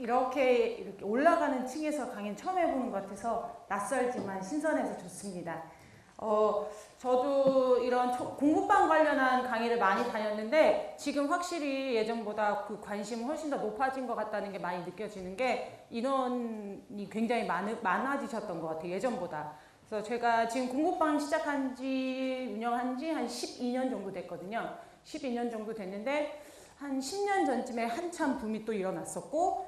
이렇게 올라가는 층에서 강의는 처음 해보는 것 같아서 낯설지만 신선해서 좋습니다. 저도 이런 공부방 관련한 강의를 많이 다녔는데 지금 확실히 예전보다 그 관심이 훨씬 더 높아진 것 같다는 게 많이 느껴지는 게 인원이 굉장히 많아지셨던 것 같아요. 예전보다. 그래서 제가 지금 공부방 시작한 지 운영한 지 한 12년 정도 됐거든요. 12년 정도 됐는데 한 10년 전쯤에 한참 붐이 또 일어났었고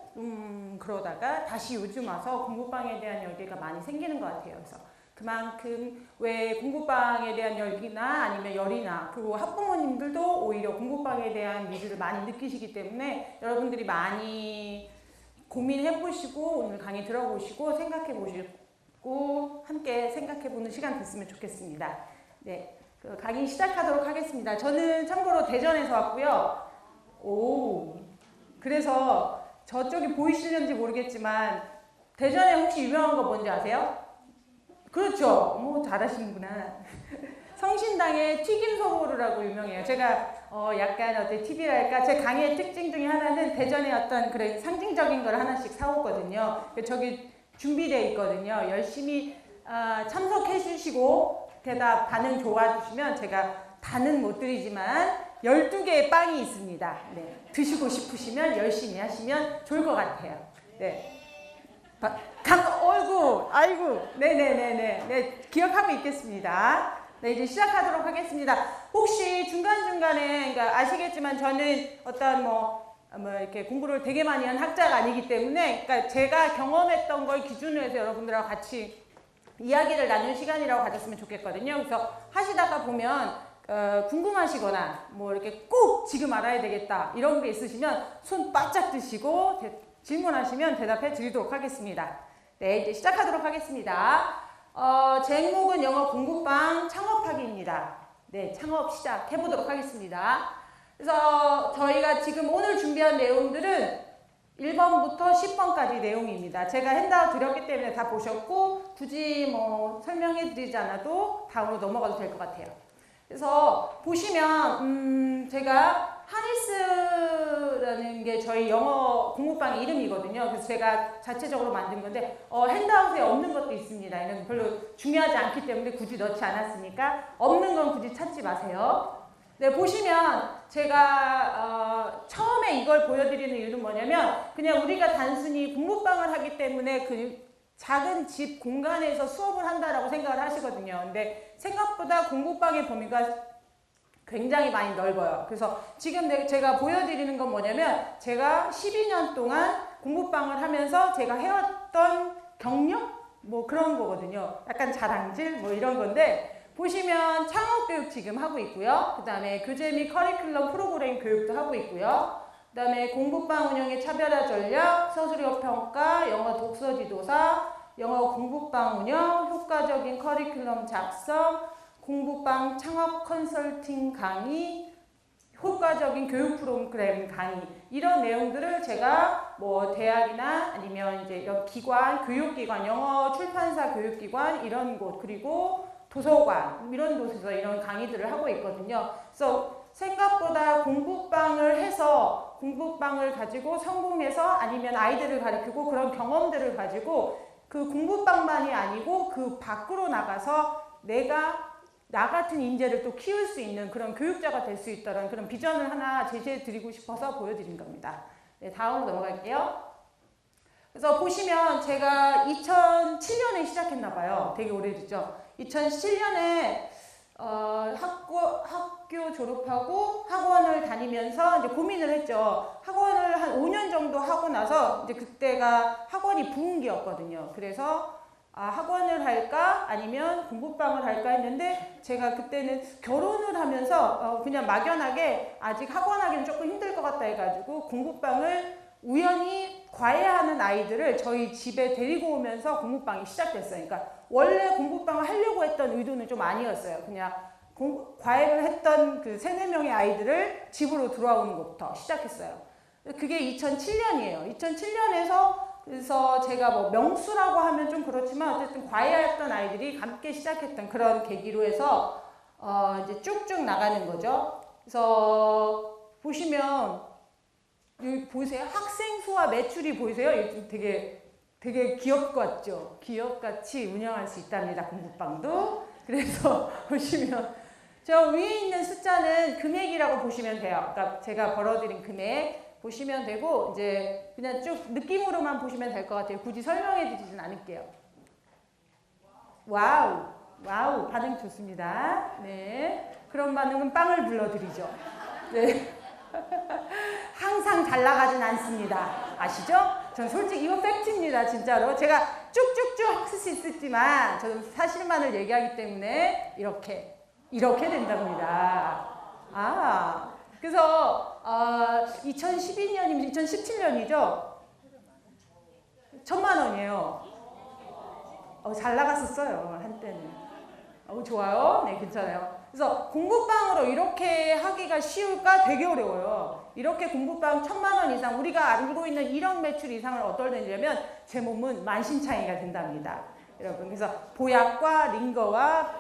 그러다가 다시 요즘 와서 공부방에 대한 열기가 많이 생기는 것 같아요. 그래서 그만큼 왜 공부방에 대한 열기나 아니면 열이나 그리고 학부모님들도 오히려 공부방에 대한 니즈를 많이 느끼시기 때문에 여러분들이 많이 고민해 보시고 오늘 강의 들어보시고 생각해 보시고 함께 생각해 보는 시간 됐으면 좋겠습니다. 네, 강의 시작하도록 하겠습니다. 저는 참고로 대전에서 왔고요. 그래서 저쪽이 보이시는지 모르겠지만 대전에 혹시 유명한 거 뭔지 아세요? 그렇죠. 잘하시는구나. 성신당의 튀김소보루라고 유명해요. 제가 약간 어떤 팁이랄까 제 강의의 특징 중에 하나는 대전에 어떤 그런 상징적인 걸 하나씩 사오거든요. 저기 준비되어 있거든요. 열심히 참석해 주시고 반응 좋아주시면 제가 다는 못 드리지만 12개의 빵이 있습니다. 네. 드시고 싶으시면 열심히 하시면 좋을 것 같아요. 네. 아이고, 네네네네. 기억하고 있겠습니다. 네, 이제 시작하도록 하겠습니다. 혹시 중간중간에, 그러니까 아시겠지만 저는 어떤 이렇게 공부를 되게 많이 한 학자가 아니기 때문에, 그러니까 제가 경험했던 걸 기준으로 해서 여러분들하고 같이 이야기를 나눈 시간이라고 가졌으면 좋겠거든요. 그래서 하시다가 보면, 궁금하시거나, 이렇게 꼭 지금 알아야 되겠다, 이런 게 있으시면 손 바짝 드시고, 질문하시면 대답해 드리도록 하겠습니다. 네, 이제 시작하도록 하겠습니다. 제목은 영어 공부방 창업하기입니다. 네, 창업 시작해 보도록 하겠습니다. 그래서 저희가 지금 오늘 준비한 내용들은 1번부터 10번까지 내용입니다. 제가 핸드아웃 드렸기 때문에 다 보셨고 굳이 설명해 드리지 않아도 다음으로 넘어가도 될 것 같아요. 그래서 보시면 제가 하니스라는 게 저희 영어 공부방의 이름이거든요. 그래서 제가 자체적으로 만든 건데 핸드아웃에 없는 것도 있습니다. 이건 별로 중요하지 않기 때문에 굳이 넣지 않았으니까 없는 건 굳이 찾지 마세요. 네, 보시면 제가 처음에 이걸 보여드리는 이유는 뭐냐면 그냥 우리가 단순히 공부방을 하기 때문에 그 작은 집 공간에서 수업을 한다라고 생각을 하시거든요. 근데 생각보다 공부방의 범위가 굉장히 많이 넓어요. 그래서 지금 제가 보여드리는 건 뭐냐면 제가 12년 동안 공부방을 하면서 제가 해왔던 경력? 그런 거거든요. 약간 자랑질? 이런 건데 보시면 창업교육 지금 하고 있고요. 그 다음에 교재 및 커리큘럼 프로그램 교육도 하고 있고요. 그 다음에 공부방 운영의 차별화 전략, 서술형 평가, 영어 독서 지도사, 영어 공부방 운영, 효과적인 커리큘럼 작성, 공부방 창업 컨설팅 강의, 효과적인 교육 프로그램 강의 이런 내용들을 제가 대학이나 아니면 이제 기관, 교육기관, 영어 출판사 교육기관 이런 곳 그리고 도서관 이런 곳에서 이런 강의들을 하고 있거든요. 그래서 생각보다 공부방을 해서 공부방을 가지고 성공해서 아니면 아이들을 가르치고 그런 경험들을 가지고 그 공부방만이 아니고 그 밖으로 나가서 나 같은 인재를 또 키울 수 있는 그런 교육자가 될 수 있다는 그런 비전을 하나 제시해 드리고 싶어서 보여드린 겁니다. 네, 다음으로 넘어갈게요. 그래서 보시면 제가 2007년에 시작했나 봐요. 되게 오래됐죠. 2007년에 학교 졸업하고 학원을 다니면서 이제 고민을 했죠. 학원을 한 5년 정도 하고 나서 이제 그때가 학원이 부흥기였거든요. 그래서 학원을 할까 아니면 공부방을 할까 했는데 제가 그때는 결혼을 하면서 그냥 막연하게 아직 학원하기는 조금 힘들 것 같다 해가지고 공부방을 우연히 과외하는 아이들을 저희 집에 데리고 오면서 공부방이 시작됐어요. 그러니까 원래 공부방을 하려고 했던 의도는 좀 아니었어요. 그냥 과외를 했던 그 3-4명의 아이들을 집으로 들어오는 것부터 시작했어요. 그게 2007년이에요. 2007년에서 그래서 제가 명수라고 하면 좀 그렇지만 어쨌든 과외했던 아이들이 함께 시작했던 그런 계기로 해서 이제 쭉쭉 나가는 거죠. 그래서 보시면 여기 보이세요? 학생 수와 매출이 보이세요? 이게 되게 기업 같죠? 기업같이 운영할 수 있답니다. 공부방도. 그래서 보시면 저 위에 있는 숫자는 금액이라고 보시면 돼요. 그러니까 제가 벌어들인 금액 보시면 되고 이제 그냥 쭉 느낌으로만 보시면 될 것 같아요. 굳이 설명해 드리진 않을게요. 와우, 와우, 반응 좋습니다. 네, 그런 반응은 빵을 불러드리죠. 네, 항상 잘 나가진 않습니다. 아시죠? 전 솔직히 이거 팩트입니다. 진짜로 제가 쭉쭉쭉 할 수 있었지만 저는 사실만을 얘기하기 때문에 이렇게 된답니다. 아, 그래서 2012년이면 2017년이죠? 1,000,000원이에요. 잘 나갔었어요, 한때는. 좋아요. 네, 괜찮아요. 그래서 공부방으로 이렇게 하기가 쉬울까? 되게 어려워요. 이렇게 공부방 1,000,000원 이상, 우리가 알고 있는 1억 매출 이상을 얻어내려면 제 몸은 만신창이가 된답니다. 여러분, 그래서 보약과 링거와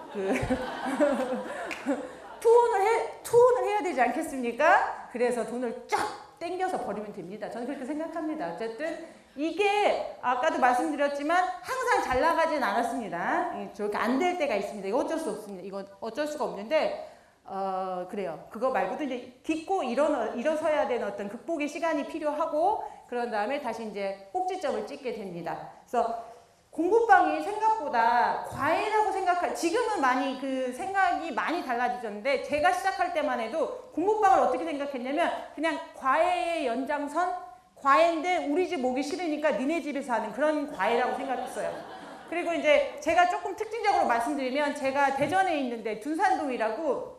투혼을 해야 되지 않겠습니까? 그래서 돈을 쫙 땡겨서 버리면 됩니다. 저는 그렇게 생각합니다. 어쨌든 이게 아까도 말씀드렸지만 항상 잘 나가진 않았습니다. 저렇게 안 될 때가 있습니다. 이거 어쩔 수 없습니다. 이거 어쩔 수가 없는데 그래요. 그거 말고도 이제 딛고 일어서야 되는 어떤 극복의 시간이 필요하고 그런 다음에 다시 이제 꼭지점을 찍게 됩니다. 그래서 공부방이 생각보다 과외라고 지금은 많이 그 생각이 많이 달라지셨는데 제가 시작할 때만 해도 공부방을 어떻게 생각했냐면 그냥 과외의 연장선? 과외인데 우리 집 오기 싫으니까 니네 집에서 하는 그런 과외라고 생각했어요. 그리고 이제 제가 조금 특징적으로 말씀드리면 제가 대전에 있는데 둔산동이라고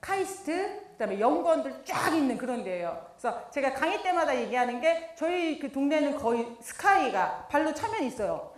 카이스트, 그다음에 연구원들 쫙 있는 그런 데예요. 그래서 제가 강의 때마다 얘기하는 게 저희 그 동네는 거의 스카이가 발로 차면 있어요.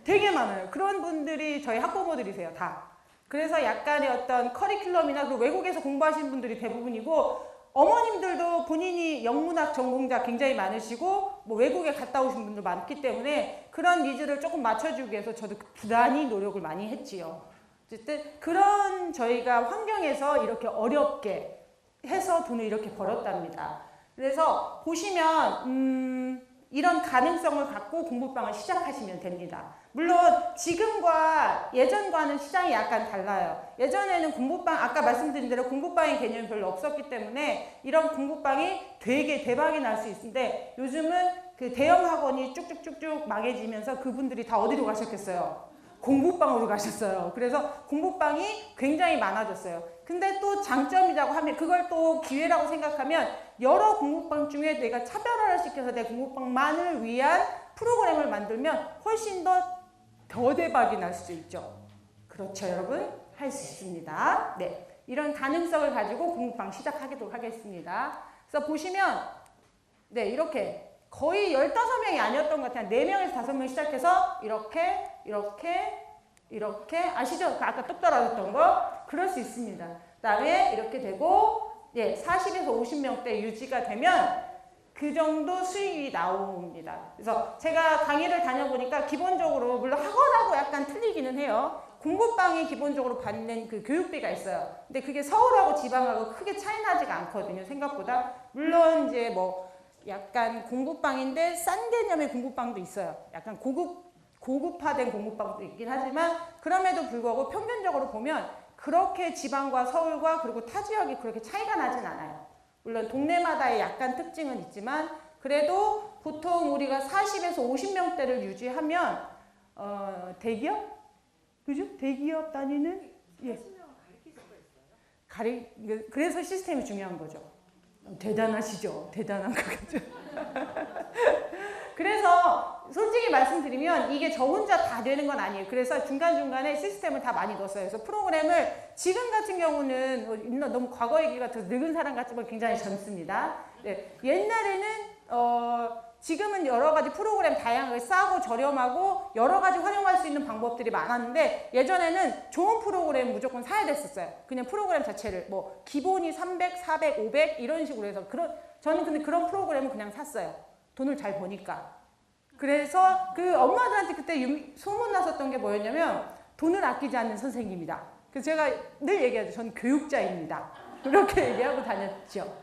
되게 많아요. 그런 분들이 저희 학부모들이세요, 다. 그래서 약간의 어떤 커리큘럼이나 그 외국에서 공부하신 분들이 대부분이고 어머님들도 본인이 영문학 전공자 굉장히 많으시고 뭐 외국에 갔다 오신 분들 많기 때문에 그런 니즈를 조금 맞춰주기 위해서 저도 부단히 노력을 많이 했지요. 어쨌든 그런 저희가 환경에서 이렇게 어렵게 해서 돈을 이렇게 벌었답니다. 그래서 보시면 이런 가능성을 갖고 공부방을 시작하시면 됩니다. 물론 지금과 예전과는 시장이 약간 달라요. 예전에는 공부방, 아까 말씀드린 대로 공부방의 개념이 별로 없었기 때문에 이런 공부방이 되게 대박이 날 수 있는데 요즘은 그 대형 학원이 쭉쭉쭉쭉 망해지면서 그분들이 다 어디로 가셨겠어요? 공부방으로 가셨어요. 그래서 공부방이 굉장히 많아졌어요. 근데 또 장점이라고 하면 그걸 또 기회라고 생각하면 여러 공부방 중에 내가 차별화를 시켜서 내 공부방만을 위한 프로그램을 만들면 훨씬 더 대박이 날 수 있죠. 그렇죠, 여러분? 할 수 있습니다. 네, 이런 가능성을 가지고 공부방 시작하도록 하겠습니다. 그래서 보시면 네, 이렇게 거의 15명이 아니었던 것 같아요. 4명에서 5명 시작해서 이렇게 아시죠? 아까 뚝 떨어졌던 거? 그럴 수 있습니다. 그 다음에 이렇게 되고 40에서 50명대 유지가 되면 그 정도 수익이 나옵니다. 그래서 제가 강의를 다녀보니까 기본적으로 물론 학원하고 약간 틀리기는 해요. 공부방이 기본적으로 받는 그 교육비가 있어요. 근데 그게 서울하고 지방하고 크게 차이 나지가 않거든요. 생각보다. 물론 이제 뭐 약간 공부방인데 싼 개념의 공부방도 있어요. 약간 고급화된 공부방도 있긴 하지만 그럼에도 불구하고 평균적으로 보면 그렇게 지방과 서울과 그리고 타 지역이 그렇게 차이가 나진 않아요. 물론 동네마다의 약간 특징은 있지만 그래도 보통 우리가 40에서 50명대를 유지하면 대기업? 그죠? 대기업 다니는 그래서 시스템이 중요한 거죠. 대단하시죠? 대단한 거죠. 그래서 솔직히 말씀드리면 이게 저 혼자 다 되는 건 아니에요. 그래서 중간중간에 시스템을 다 많이 넣었어요. 그래서 프로그램을 지금 같은 경우는 너무 과거 얘기 같아서 늙은 사람 같지만 굉장히 젊습니다. 네, 옛날에는 지금은 여러 가지 프로그램 다양하게 싸고 저렴하고 여러 가지 활용할 수 있는 방법들이 많았는데 예전에는 좋은 프로그램 무조건 사야 됐었어요. 그냥 프로그램 자체를 뭐 기본이 300, 400, 500 이런 식으로 해서 저는 근데 그런 프로그램을 그냥 샀어요. 돈을 잘 버니까. 그래서 그 엄마들한테 그때 소문났었던 게 뭐였냐면 돈을 아끼지 않는 선생님이다. 그래서 제가 늘 얘기하죠. 저는 교육자입니다. 그렇게 얘기하고 다녔죠.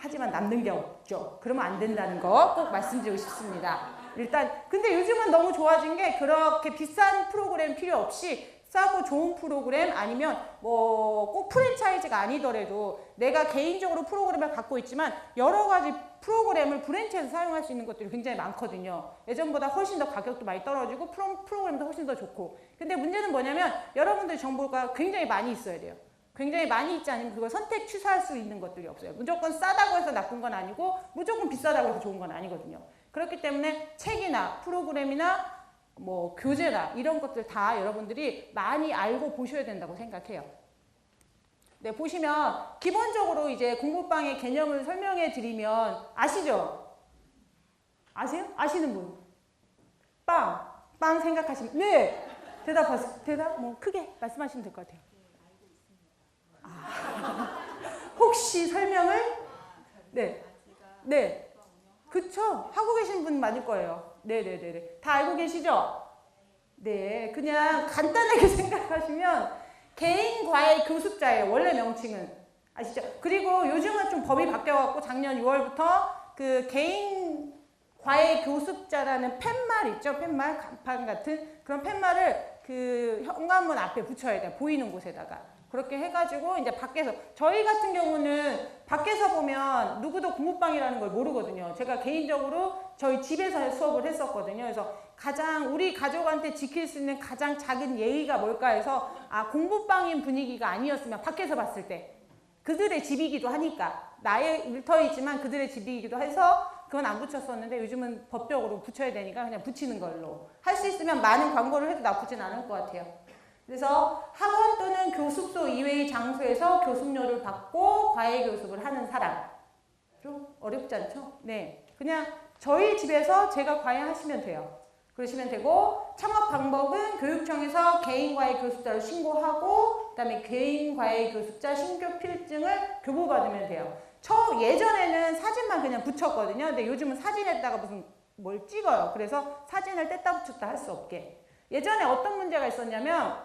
하지만 남는 게 없죠. 그러면 안 된다는 거 꼭 말씀드리고 싶습니다. 일단 근데 요즘은 너무 좋아진 게 그렇게 비싼 프로그램 필요 없이 싸고 좋은 프로그램 아니면 뭐 꼭 프랜차이즈가 아니더라도 내가 개인적으로 프로그램을 갖고 있지만 여러 가지 프로그램을 브랜치에서 사용할 수 있는 것들이 굉장히 많거든요. 예전보다 훨씬 더 가격도 많이 떨어지고 프로그램도 훨씬 더 좋고. 근데 문제는 뭐냐면 여러분들 정보가 굉장히 많이 있어야 돼요. 굉장히 많이 있지 않으면 그걸 선택 취소할 수 있는 것들이 없어요. 무조건 싸다고 해서 나쁜 건 아니고 무조건 비싸다고 해서 좋은 건 아니거든요. 그렇기 때문에 책이나 프로그램이나 뭐 교재나 이런 것들 다 여러분들이 많이 알고 보셔야 된다고 생각해요. 네, 보시면 기본적으로 이제 공부방의 개념을 설명해 드리면 아시죠? 아세요? 아시는 분? 빵 생각하시면 네! 대답 뭐 크게 말씀하시면 될 것 같아요. 혹시 설명을? 네. 그쵸? 하고 계신 분 많을 거예요. 네네네. 다 알고 계시죠? 네. 그냥 간단하게 생각하시면 개인 과외 교습자예요. 원래 명칭은. 아시죠? 그리고 요즘은 좀 법이 바뀌어갖고 작년 6월부터 그 개인 과외 교습자라는 팻말 있죠? 팻말, 간판 같은 그런 팻말을 그 현관문 앞에 붙여야 돼요. 보이는 곳에다가. 그렇게 해가지고 이제 밖에서 저희 같은 경우는 밖에서 보면 누구도 공부방이라는 걸 모르거든요. 제가 개인적으로 저희 집에서 수업을 했었거든요. 그래서 가장 우리 가족한테 지킬 수 있는 가장 작은 예의가 뭘까 해서 공부방인 분위기가 아니었으면 밖에서 봤을 때 그들의 집이기도 하니까 나의 일터이지만 그들의 집이기도 해서 그건 안 붙였었는데 요즘은 법적으로 붙여야 되니까 그냥 붙이는 걸로 할 수 있으면 많은 광고를 해도 나쁘진 않을 것 같아요. 그래서 학원 또는 교습소 이외의 장소에서 교습료를 받고 과외 교습을 하는 사람. 좀 어렵지 않죠? 네. 그냥 저희 집에서 제가 과외하시면 돼요. 그러시면 되고 창업 방법은 교육청에서 개인 과외 교습자를 신고하고 그다음에 개인 과외 교습자 신규 필증을 교부받으면 돼요. 예전에는 사진만 그냥 붙였거든요. 근데 요즘은 사진에다가 무슨 뭘 찍어요. 그래서 사진을 뗐다 붙였다 할 수 없게. 예전에 어떤 문제가 있었냐면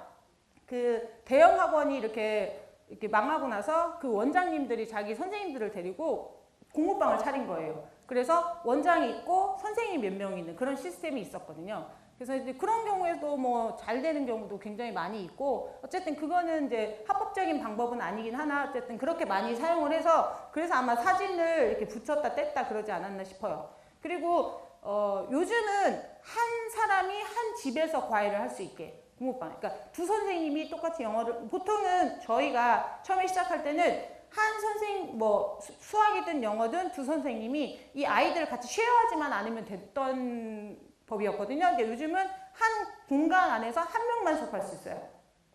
그 대형 학원이 이렇게 망하고 나서 그 원장님들이 자기 선생님들을 데리고 공부방을 차린 거예요. 그래서 원장이 있고 선생님이 몇 명 있는 그런 시스템이 있었거든요. 그래서 이제 그런 경우에도 뭐 잘 되는 경우도 굉장히 많이 있고 어쨌든 그거는 이제 합법적인 방법은 아니긴 하나 어쨌든 그렇게 많이 사용을 해서 그래서 아마 사진을 이렇게 붙였다 뗐다 그러지 않았나 싶어요. 그리고 요즘은 한 사람이 한 집에서 과외를 할 수 있게 공부방. 그러니까 두 선생님이 똑같이 영어를 보통은 저희가 처음에 시작할 때는 한 선생 수학이든 영어든 두 선생님이 이 아이들을 같이 쉐어하지만 않으면 됐던 법이었거든요. 근데 요즘은 한 공간 안에서 한 명만 수업할 수 있어요.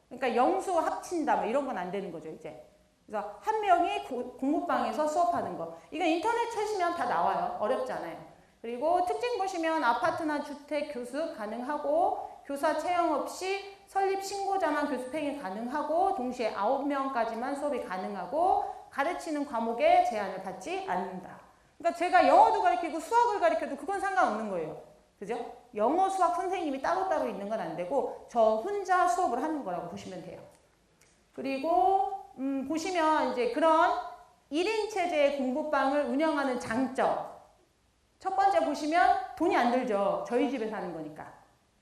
그러니까 영수 합친다 뭐 이런 건 안 되는 거죠, 이제. 그래서 한 명이 공부방에서 수업하는 거. 이거 인터넷 쳐시면 다 나와요. 어렵지 않아요. 그리고 특징 보시면 아파트나 주택 교습 가능하고 교사 채용 없이 설립 신고자만 교습행위 가능하고 동시에 9명까지만 수업이 가능하고 가르치는 과목에 제한을 받지 않는다. 그러니까 제가 영어도 가르치고 수학을 가르쳐도 그건 상관없는 거예요. 그죠? 영어, 수학 선생님이 따로따로 있는 건 안 되고 저 혼자 수업을 하는 거라고 보시면 돼요. 그리고 보시면 이제 그런 1인 체제의 공부방을 운영하는 장점. 첫 번째 보시면 돈이 안 들죠. 저희 집에 사는 거니까.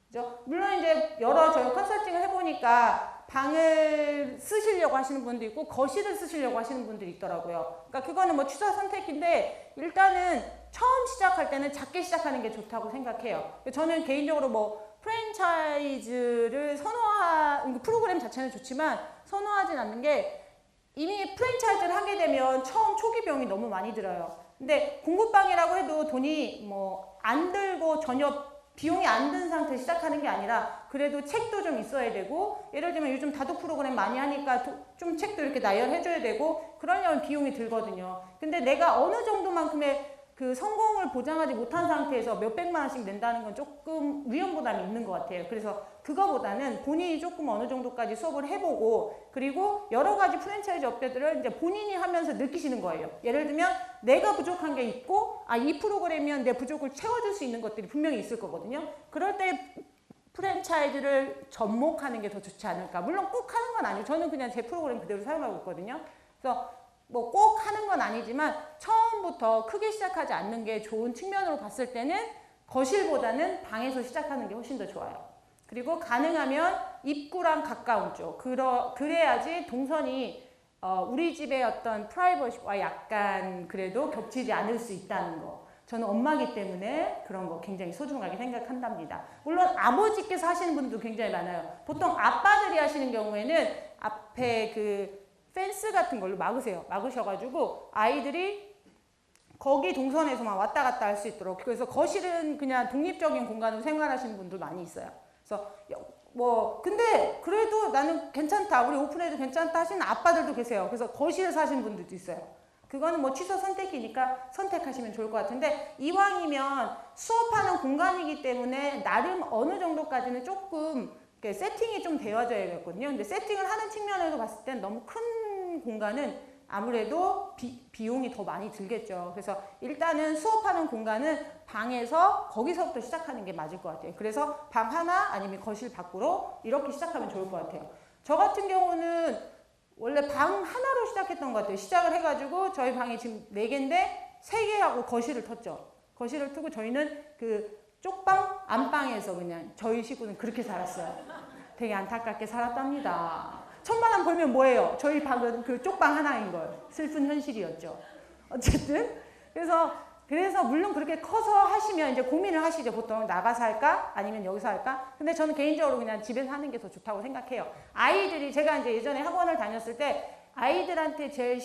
그죠? 물론 이제 여러 저희 컨설팅을 해보니까 방을 쓰시려고 하시는 분도 있고 거실을 쓰시려고 하시는 분들이 있더라고요. 그러니까 그거는 뭐 취사 선택인데 일단은 처음 시작할 때는 작게 시작하는 게 좋다고 생각해요. 저는 개인적으로 뭐 프랜차이즈를 프로그램 자체는 좋지만 선호하진 않는 게 이미 프랜차이즈를 하게 되면 처음 초기 비용이 너무 많이 들어요. 근데 공부방이라고 해도 돈이 뭐 안 들고 전혀 비용이 안 든 상태에서 시작하는 게 아니라 그래도 책도 좀 있어야 되고 예를 들면 요즘 다독 프로그램 많이 하니까 좀 책도 이렇게 나열해줘야 되고 그러려면 비용이 들거든요. 근데 내가 어느 정도만큼의 그 성공을 보장하지 못한 상태에서 몇백만 원씩 낸다는 건 조금 위험부담이 있는 것 같아요. 그래서 그거보다는 본인이 조금 어느 정도까지 수업을 해보고 그리고 여러 가지 프랜차이즈 업체들을 이제 본인이 하면서 느끼시는 거예요. 예를 들면 내가 부족한 게 있고 이 프로그램이면 내 부족을 채워줄 수 있는 것들이 분명히 있을 거거든요. 그럴 때 프랜차이즈를 접목하는 게 더 좋지 않을까. 물론 꼭 하는 건 아니에요. 저는 그냥 제 프로그램 그대로 사용하고 있거든요. 그래서 뭐 꼭 하는 건 아니지만 처음부터 크게 시작하지 않는 게 좋은 측면으로 봤을 때는 거실보다는 방에서 시작하는 게 훨씬 더 좋아요. 그리고 가능하면 입구랑 가까운 쪽. 그래야지 동선이 우리 집의 어떤 프라이버시와 약간 그래도 겹치지 않을 수 있다는 거. 저는 엄마기 때문에 그런 거 굉장히 소중하게 생각한답니다. 물론 아버지께서 하시는 분도 굉장히 많아요. 보통 아빠들이 하시는 경우에는 앞에 그 펜스 같은 걸로 막으셔가지고 아이들이 거기 동선에서만 왔다 갔다 할 수 있도록. 그래서 거실은 그냥 독립적인 공간으로 생활하시는 분들 많이 있어요. 그래서 뭐 근데 그래도 나는 괜찮다, 우리 오픈해도 괜찮다 하시는 아빠들도 계세요. 그래서 거실에 사시는 분들도 있어요. 그거는 뭐 취소 선택이니까 선택하시면 좋을 것 같은데, 이왕이면 수업하는 공간이기 때문에 나름 어느 정도까지는 조금 세팅이 좀 되어져야겠거든요. 근데 세팅을 하는 측면에서 봤을 땐 너무 큰 공간은 아무래도 비용이 더 많이 들겠죠. 그래서 일단은 수업하는 공간은 방에서 거기서부터 시작하는 게 맞을 것 같아요. 그래서 방 하나 아니면 거실 밖으로 이렇게 시작하면 좋을 것 같아요. 저 같은 경우는 원래 방 하나로 시작했던 것 같아요. 시작을 해가지고 저희 방이 지금 4개인데 3개하고 거실을 텄죠. 거실을 트고 저희는 그 쪽방, 안방에서 그냥 저희 식구는 그렇게 살았어요. 되게 안타깝게 살았답니다. 1,000만 원 벌면 뭐예요? 저희 방은 그 쪽방 하나인 걸. 슬픈 현실이었죠. 어쨌든 그래서 물론 그렇게 커서 하시면 이제 고민을 하시죠. 보통 나가서 할까? 아니면 여기서 할까? 근데 저는 개인적으로 그냥 집에서 하는 게 더 좋다고 생각해요. 아이들이, 제가 이제 예전에 학원을 다녔을 때 아이들한테 제일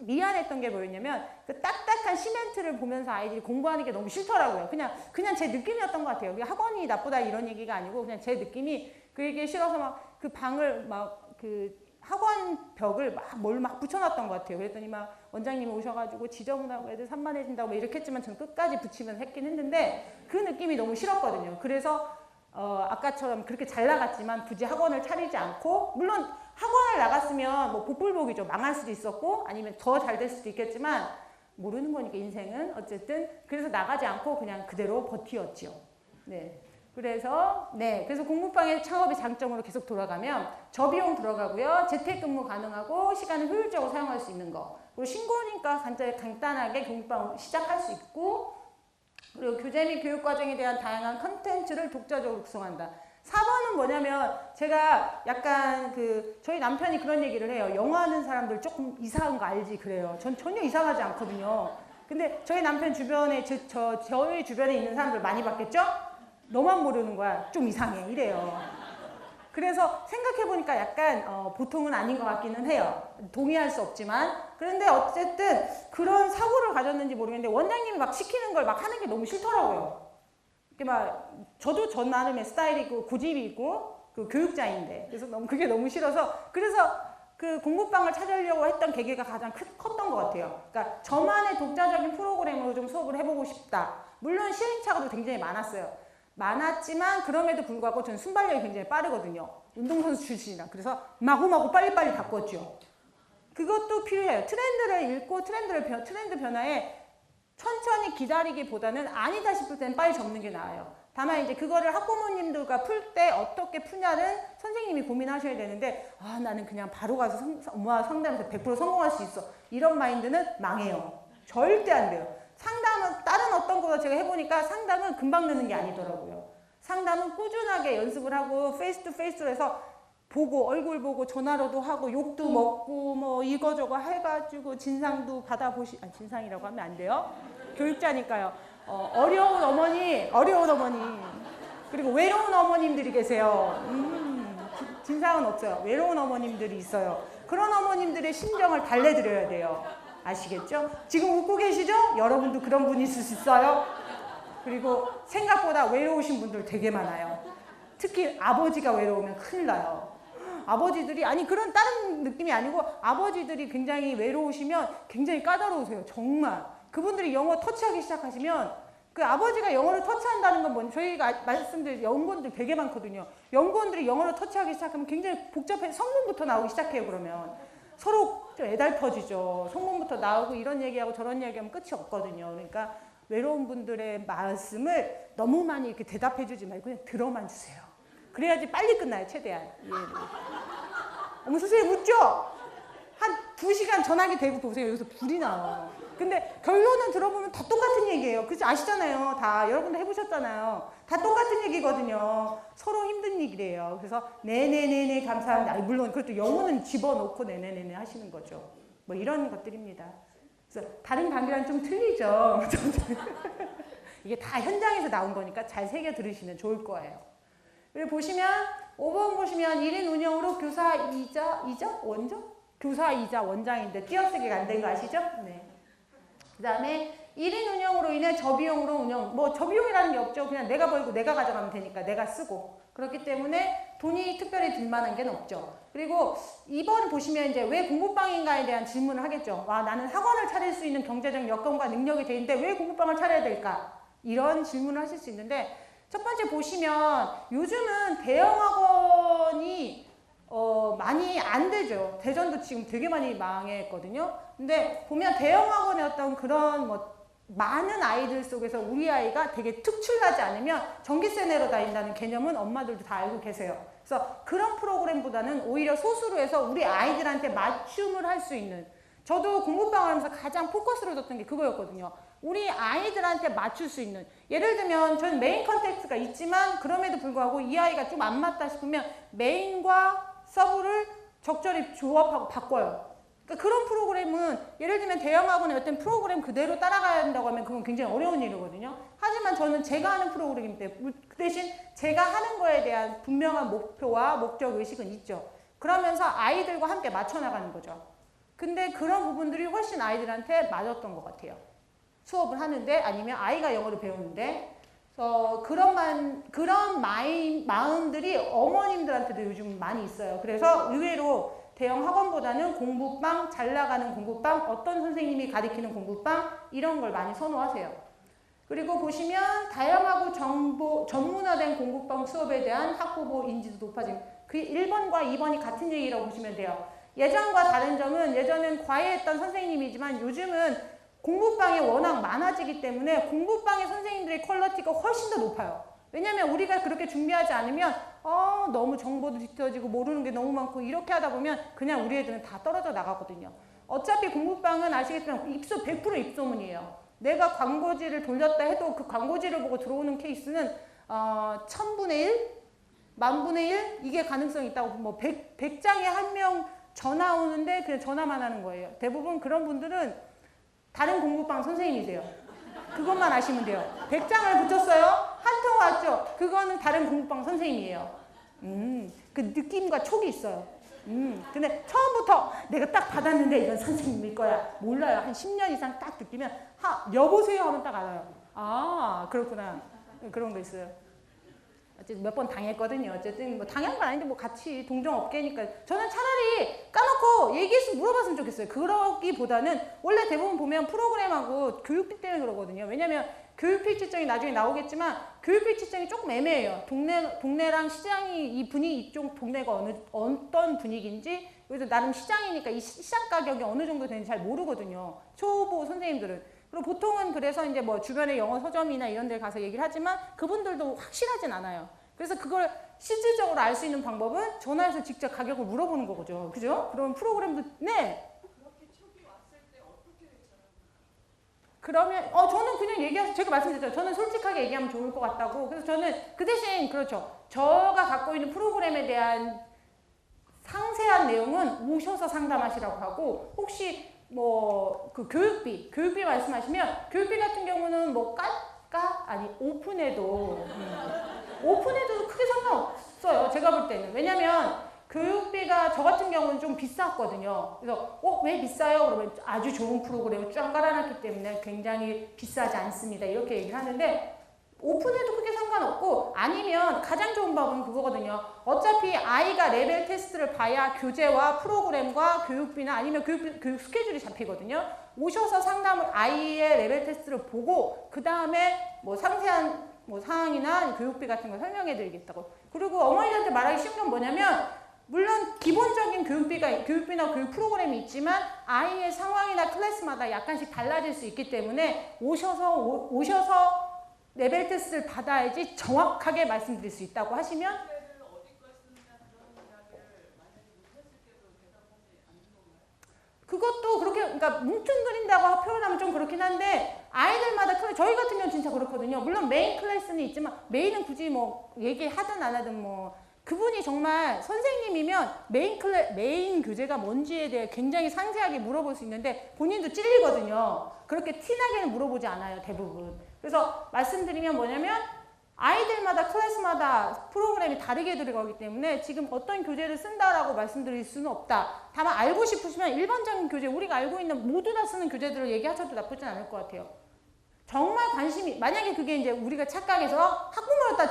미안했던 게 뭐였냐면 그 딱딱한 시멘트를 보면서 아이들이 공부하는 게 너무 싫더라고요. 그냥 제 느낌이었던 것 같아요. 학원이 나쁘다 이런 얘기가 아니고 그냥 제 느낌이 그게 싫어서 막 그 방을 막 그 학원 벽을 막 붙여놨던 것 같아요. 그랬더니 막 원장님이 오셔가지고 지저분하고 애들 산만해진다고 이렇게 했지만 저는 끝까지 붙이면서 했긴 했는데 그 느낌이 너무 싫었거든요. 그래서 아까처럼 그렇게 잘 나갔지만 굳이 학원을 차리지 않고, 물론 학원을 나갔으면 뭐 복불복이죠. 망할 수도 있었고 아니면 더 잘 될 수도 있겠지만 모르는 거니까 인생은. 어쨌든 그래서 나가지 않고 그냥 그대로 버티었지요. 네. 그래서 공부방의 창업의 장점으로 계속 돌아가면 저비용 들어가고요. 재택근무 가능하고 시간을 효율적으로 사용할 수 있는 거. 그리고 신고니까 간단하게 공부방 시작할 수 있고, 그리고 교재 및 교육과정에 대한 다양한 컨텐츠를 독자적으로 구성한다. 4번은 뭐냐면 제가 약간 저희 남편이 그런 얘기를 해요. 영어하는 사람들 조금 이상한 거 알지 그래요. 전 전혀 이상하지 않거든요. 근데 저희 남편 주변에 저희 주변에 있는 사람들 많이 봤겠죠? 너만 모르는 거야. 좀 이상해. 이래요. 그래서 생각해보니까 약간 보통은 아닌 것 같기는 해요. 동의할 수 없지만. 그런데 어쨌든 그런 사고를 가졌는지 모르겠는데 원장님이 막 시키는 걸 막 하는 게 너무 싫더라고요. 이렇게 저도 저 나름의 스타일이 있고 고집이 있고 그 교육자인데, 그래서 그게 너무 싫어서, 그래서 그 공부방을 찾으려고 했던 계기가 가장 컸던 것 같아요. 그러니까 저만의 독자적인 프로그램으로 좀 수업을 해보고 싶다. 물론 시행착오도 굉장히 많았지만 그럼에도 불구하고 저는 순발력이 굉장히 빠르거든요. 운동선수 출신이라. 그래서 마구마구 빨리빨리 바꿨죠. 그것도 필요해요. 트렌드를 읽고 트렌드 변화에 천천히 기다리기보다는 아니다 싶을 때는 빨리 접는 게 나아요. 다만 이제 그거를 학부모님들과 풀 때 어떻게 푸냐는 선생님이 고민하셔야 되는데, 나는 그냥 바로 가서 엄마와 상담해서 100% 성공할 수 있어. 이런 마인드는 망해요. 절대 안 돼요. 상담은 다른 어떤 거 제가 해보니까 상담은 금방 느는 게 아니더라고요. 상담은 꾸준하게 연습을 하고 페이스 투 페이스로 해서 얼굴 보고 전화로도 하고 욕도 먹고 뭐 이거저거 해가지고 진상도 진상이라고 하면 안 돼요. 교육자니까요. 어려운 어머니 그리고 외로운 어머님들이 계세요. 진상은 없어요. 외로운 어머님들이 있어요. 그런 어머님들의 심정을 달래드려야 돼요. 아시겠죠? 지금 웃고 계시죠? 여러분도 그런 분 있을 수 있어요. 그리고 생각보다 외로우신 분들 되게 많아요. 특히 아버지가 외로우면 큰일 나요. 아버지들이, 그런 다른 느낌이 아니고 아버지들이 굉장히 외로우시면 굉장히 까다로우세요. 정말. 그분들이 영어 터치하기 시작하시면, 그 아버지가 영어를 터치한다는 건 뭐냐, 저희가 말씀드린 연구원들 되게 많거든요. 연구원들이 영어를 터치하기 시작하면 굉장히 복잡해. 성문부터 나오기 시작해요. 그러면 서로 좀 애달퍼지죠. 성문부터 나오고 이런 얘기하고 저런 얘기하면 끝이 없거든요. 그러니까 외로운 분들의 말씀을 너무 많이 이렇게 대답해 주지 말고 그냥 들어만 주세요. 그래야지 빨리 끝나요. 최대한. 어머, 선생님 웃죠? 한 2시간 전화기 대고 보세요. 여기서 불이 나요. 근데 결론은 들어보면 다 똑같은 얘기예요. 그치? 아시잖아요. 다 여러분도 해보셨잖아요. 다 똑같은 얘기거든요. 서로 힘든 얘기래요. 그래서 네네네네 감사합니다. 아니, 물론 그것도 영어는 집어넣고 네네네네 하시는 거죠. 뭐 이런 것들입니다. 그래서 다른 강의랑 좀 틀리죠. 이게 다 현장에서 나온 거니까 잘 새겨 들으시면 좋을 거예요. 그리고 보시면 5번 보시면 1인 운영으로 교사이자 원조? 교사이자 원장인데 띄어쓰기가 안 된 거 아시죠? 네. 그 다음에 1인 운영으로 인해 저비용으로 운영, 뭐 저비용이라는 게 없죠. 그냥 내가 벌고 내가 가져가면 되니까 내가 쓰고. 그렇기 때문에 돈이 특별히 들 만한 게 없죠. 그리고 2번 보시면 이제 왜 공부방인가에 대한 질문을 하겠죠. 와, 나는 학원을 차릴 수 있는 경제적 여건과 능력이 돼 있는데 왜 공부방을 차려야 될까? 이런 질문을 하실 수 있는데 첫 번째 보시면 요즘은 대형 학원이 많이 안 되죠. 대전도 지금 되게 많이 망했거든요. 근데 보면 대형 학원의 어떤 그런 뭐 많은 아이들 속에서 우리 아이가 되게 특출나지 않으면 전기세 내러 다닌다는 개념은 엄마들도 다 알고 계세요. 그래서 그런 프로그램보다는 오히려 소수로 해서 우리 아이들한테 맞춤을 할 수 있는, 저도 공부방을 하면서 가장 포커스를 뒀던 게 그거였거든요. 우리 아이들한테 맞출 수 있는, 예를 들면 저는 메인 컨텍스트가 있지만 그럼에도 불구하고 이 아이가 좀 안 맞다 싶으면 메인과 서브를 적절히 조합하고 바꿔요. 그러니까 그런 프로그램은 예를 들면 대형학원의 어떤 프로그램 그대로 따라가야 한다고 하면 그건 굉장히 어려운 일이거든요. 하지만 저는 제가 하는 프로그램이기 때문에 그 대신 제가 하는 거에 대한 분명한 목표와 목적 의식은 있죠. 그러면서 아이들과 함께 맞춰 나가는 거죠. 근데 그런 부분들이 훨씬 아이들한테 맞았던 것 같아요. 수업을 하는데 아니면 아이가 영어를 배우는데 그런 마음들이 어머님들한테도 요즘 많이 있어요. 그래서 의외로 대형 학원보다는 공부방, 잘 나가는 공부방, 어떤 선생님이 가르치는 공부방 이런 걸 많이 선호하세요. 그리고 보시면 다양하고 전문화된 공부방 수업에 대한 학부모 인지도 높아짐. 그 1번과 2번이 같은 얘기라고 보시면 돼요. 예전과 다른 점은 예전엔 과외했던 선생님이지만 요즘은 공부방이 워낙 많아지기 때문에 공부방의 선생님들의 퀄리티가 훨씬 더 높아요. 왜냐면 우리가 그렇게 준비하지 않으면 너무 정보도 뒤처지고 모르는 게 너무 많고 이렇게 하다 보면 그냥 우리 애들은 다 떨어져 나가거든요. 어차피 공부방은 아시겠지만 100% 입소문이에요. 내가 광고지를 돌렸다 해도 그 광고지를 보고 들어오는 케이스는 1000분의 1? 10,000분의 1? 이게 가능성이 있다고. 뭐 100장에 1명 전화 오는데 그냥 전화만 하는 거예요. 대부분 그런 분들은 다른 공부방 선생님이세요. 그것만 아시면 돼요. 100장을 붙였어요. 한 통 왔죠. 그거는 다른 공부방 선생님이에요. 그 느낌과 촉이 있어요. 근데 처음부터 내가 딱 받았는데 이건 선생님일 거야. 몰라요. 한 10년 이상 딱 느끼면 여보세요 하면 딱 알아요. 아, 그렇구나. 그런 거 있어요. 어쨌든 몇 번 당했거든요. 어쨌든 뭐 당한 건 아닌데 뭐 같이 동종업계니까 저는 차라리 까놓고 얘기해서 물어봤으면 좋겠어요. 그러기보다는 원래 대부분 보면 프로그램하고 교육비 때문에 그러거든요. 왜냐면 교육비 측정이 나중에 나오겠지만 교육비 측정이 조금 애매해요. 동네랑 시장이 이 분위기 이쪽 동네가 어떤 분위기인지 여기서 나름 시장이니까 이 시장 가격이 어느 정도 되는지 잘 모르거든요. 초보 선생님들은. 그리고 보통은 그래서 이제 뭐 주변에 영어 서점이나 이런 데 가서 얘기를 하지만 그분들도 확실하진 않아요. 그래서 그걸 실질적으로 알 수 있는 방법은 전화해서 직접 가격을 물어보는 거죠. 그죠? 그런 프로그램도, 네. 그렇게 촉이 왔을 때 어떻게 대처하는 거예요? 그러면, 저는 그냥 얘기해서, 제가 말씀드렸죠. 저는 솔직하게 얘기하면 좋을 것 같다고. 그래서 저는 그 대신, 그렇죠. 저가 갖고 있는 프로그램에 대한 상세한 내용은 오셔서 상담하시라고 하고, 혹시 뭐 그 교육비 말씀하시면 교육비 같은 경우는 뭐 아니 오픈해도 크게 상관없어요. 제가 볼 때는. 왜냐면 교육비가 저 같은 경우는 좀 비쌌거든요. 그래서 왜 비싸요? 그러면 아주 좋은 프로그램을 쫙 깔아놨기 때문에 굉장히 비싸지 않습니다. 이렇게 얘기를 하는데 오픈해도 크게 상관없고 아니면 가장 좋은 방법은 그거거든요. 어차피 아이가 레벨 테스트를 봐야 교재와 프로그램과 교육비나 아니면 교육 스케줄이 잡히거든요. 오셔서 상담을 아이의 레벨 테스트를 보고 그 다음에 뭐 상세한 뭐 사항이나 교육비 같은 거 설명해 드리겠다고. 그리고 어머니한테 말하기 쉬운 건 뭐냐면 물론 기본적인 교육비나 교육 프로그램이 있지만 아이의 상황이나 클래스마다 약간씩 달라질 수 있기 때문에 오셔서 레벨 테스트를 받아야지 정확하게 말씀드릴 수 있다고 하시면 그것도 그렇게 그러니까 뭉뚱그린다고 표현하면 좀 그렇긴 한데 아이들마다 저희 같은 경우는 진짜 그렇거든요. 물론 메인 클래스는 있지만 메인은 굳이 뭐 얘기하든 안 하든 뭐 그분이 정말 선생님이면 메인 교재가 뭔지에 대해 굉장히 상세하게 물어볼 수 있는데 본인도 찔리거든요. 그렇게 티나게는 물어보지 않아요, 대부분. 그래서 말씀드리면 뭐냐면 아이들마다 클래스마다 프로그램이 다르게 들어가기 때문에 지금 어떤 교재를 쓴다라고 말씀드릴 수는 없다. 다만 알고 싶으시면 일반적인 교재, 우리가 알고 있는 모두 다 쓰는 교재들을 얘기하셔도 나쁘진 않을 것 같아요. 정말 관심이, 만약에 그게 이제 우리가 착각해서 학부모였다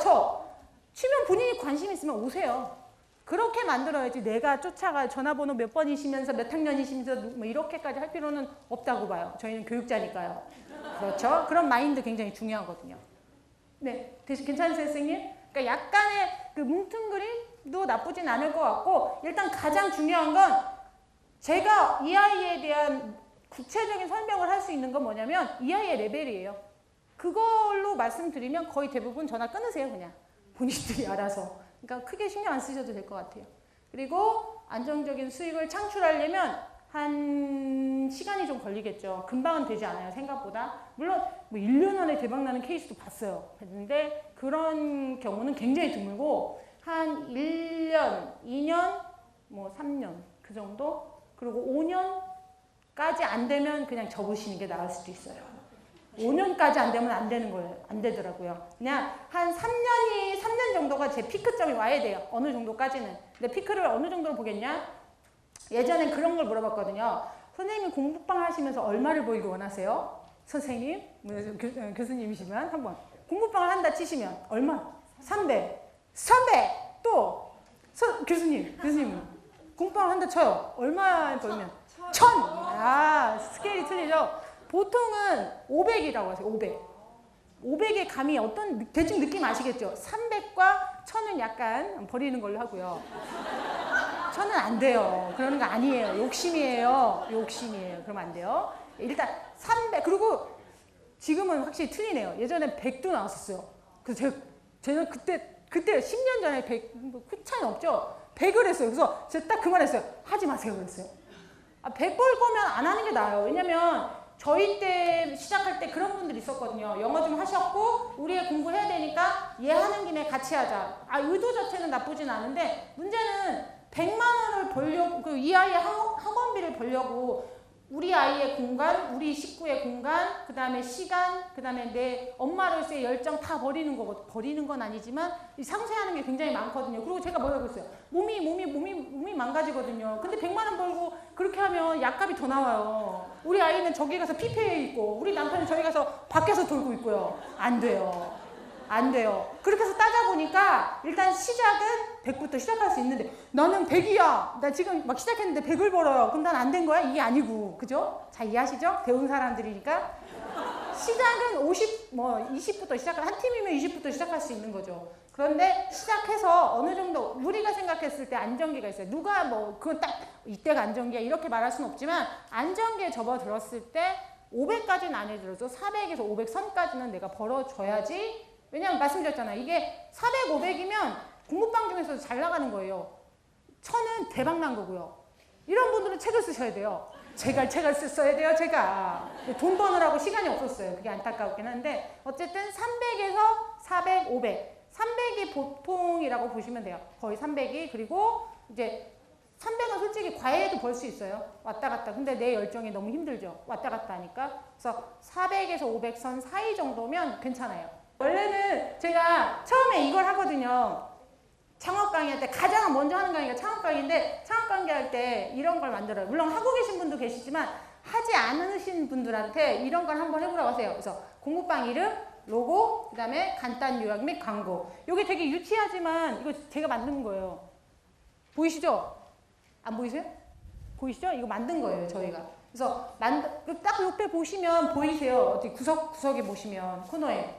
치면 본인이 관심 있으면 오세요. 그렇게 만들어야지 내가 쫓아가 전화번호 몇 번이시면서 몇 학년이시면서 뭐 이렇게까지 할 필요는 없다고 봐요. 저희는 교육자니까요. 그렇죠? 그런 마인드 굉장히 중요하거든요. 네, 괜찮으세요, 선생님? 그러니까 약간의 그 뭉뚱그림도 나쁘진 않을 것 같고 일단 가장 중요한 건 제가 이 아이에 대한 구체적인 설명을 할 수 있는 건 뭐냐면 이 아이의 레벨이에요. 그걸로 말씀드리면 거의 대부분 전화 끊으세요, 그냥. 본인들이 알아서. 그러니까 크게 신경 안 쓰셔도 될 것 같아요. 그리고 안정적인 수익을 창출하려면 한 시간이 좀 걸리겠죠. 금방은 되지 않아요, 생각보다. 물론 뭐 1년 안에 대박나는 케이스도 봤어요. 근데 그런 경우는 굉장히 드물고 한 1년, 2년, 뭐 3년 그 정도? 그리고 5년까지 안 되면 그냥 접으시는 게 나을 수도 있어요. 5년까지 안 되면 안 되는 거예요. 안 되더라고요. 그냥 한 3년 정도가 제 피크점이 와야 돼요. 어느 정도까지는. 근데 피크를 어느 정도로 보겠냐? 예전엔 그런 걸 물어봤거든요. 선생님이 공부방 하시면서 얼마를 벌기 원하세요? 선생님? 교수님이시면 한번. 공부방을 한다 치시면 얼마? 300. 또! 교수님. 공부방을 한다 쳐요. 얼마 벌면? 1000! 아, 스케일이 틀리죠? 보통은 500이라고 하세요. 500. 500의 감이 어떤 대충 느낌 아시겠죠? 300과 1000은 약간 버리는 걸로 하고요. 1000은 안 돼요. 그러는 거 아니에요. 욕심이에요. 그러면 안 돼요. 일단 300 그리고 지금은 확실히 틀리네요. 예전에 100도 나왔었어요. 그래서 제가 그때 10년 전에 100, 그 차이는 없죠? 100을 했어요. 그래서 제가 딱 그 말 했어요. 하지 마세요. 그랬어요. 100 벌 거면 안 하는 게 나아요. 왜냐면 저희 때 시작할 때 그런 분들이 있었거든요. 영어 좀 하셨고 우리 애 공부해야 되니까 얘 하는 김에 같이 하자. 의도 자체는 나쁘진 않은데 문제는 100만 원을 벌려고 이 아이의 학원비를 벌려고 우리 아이의 공간, 우리 식구의 공간, 그 다음에 시간, 그 다음에 내 엄마로서의 열정 다 버리는 거거든요. 버리는 건 아니지만 상쇄하는 게 굉장히 많거든요. 그리고 제가 뭐라고 했어요? 몸이 망가지거든요. 근데 100만 원 벌고 그렇게 하면 약값이 더 나와요. 우리 아이는 저기 가서 피폐해 있고 우리 남편은 저기 가서 밖에서 돌고 있고요. 안 돼요. 그렇게 해서 따져보니까 일단 시작은 100부터 시작할 수 있는데 나는 100이야. 나 지금 막 시작했는데 100을 벌어요. 그럼 난 안 된 거야? 이게 아니고. 그죠? 자, 이해하시죠? 배운 사람들이니까. 시작은 20부터 시작할, 한 팀이면 20부터 시작할 수 있는 거죠. 그런데 시작해서 어느 정도 우리가 생각했을 때 안정기가 있어요. 누가 그건 딱 이때가 안정기야 이렇게 말할 수는 없지만 안정기에 접어들었을 때 500까지는 안 해들어도 400에서 500 선까지는 내가 벌어줘야지. 왜냐면 말씀드렸잖아요. 이게 400, 500이면 공부방 중에서도 잘 나가는 거예요. 1000은 대박 난 거고요. 이런 분들은 책을 쓰셔야 돼요. 제가 책을 써야 돼요, 제가. 돈 버느라고 시간이 없었어요. 그게 안타깝긴 한데 어쨌든 300에서 400, 500. 300이 보통이라고 보시면 돼요. 거의 300이. 그리고 이제 300은 솔직히 과외도 벌 수 있어요. 왔다 갔다. 근데 내 열정이 너무 힘들죠. 왔다 갔다 하니까. 그래서 400에서 500선 사이 정도면 괜찮아요. 원래는 제가 처음에 이걸 하거든요. 창업 강의할 때 가장 먼저 하는 강의가 창업 강의인데 창업 강의 할 때 이런 걸 만들어요. 물론 하고 계신 분도 계시지만 하지 않으신 분들한테 이런 걸 한번 해보라고 하세요. 그래서 공부방 이름, 로고, 그 다음에 간단 요약 및 광고. 이게 되게 유치하지만 이거 제가 만든 거예요. 보이시죠? 안 보이세요? 보이시죠? 이거 만든 거예요, 저희가. 그래서 딱 옆에 보시면 보이세요. 어디 구석에 보시면 코너에.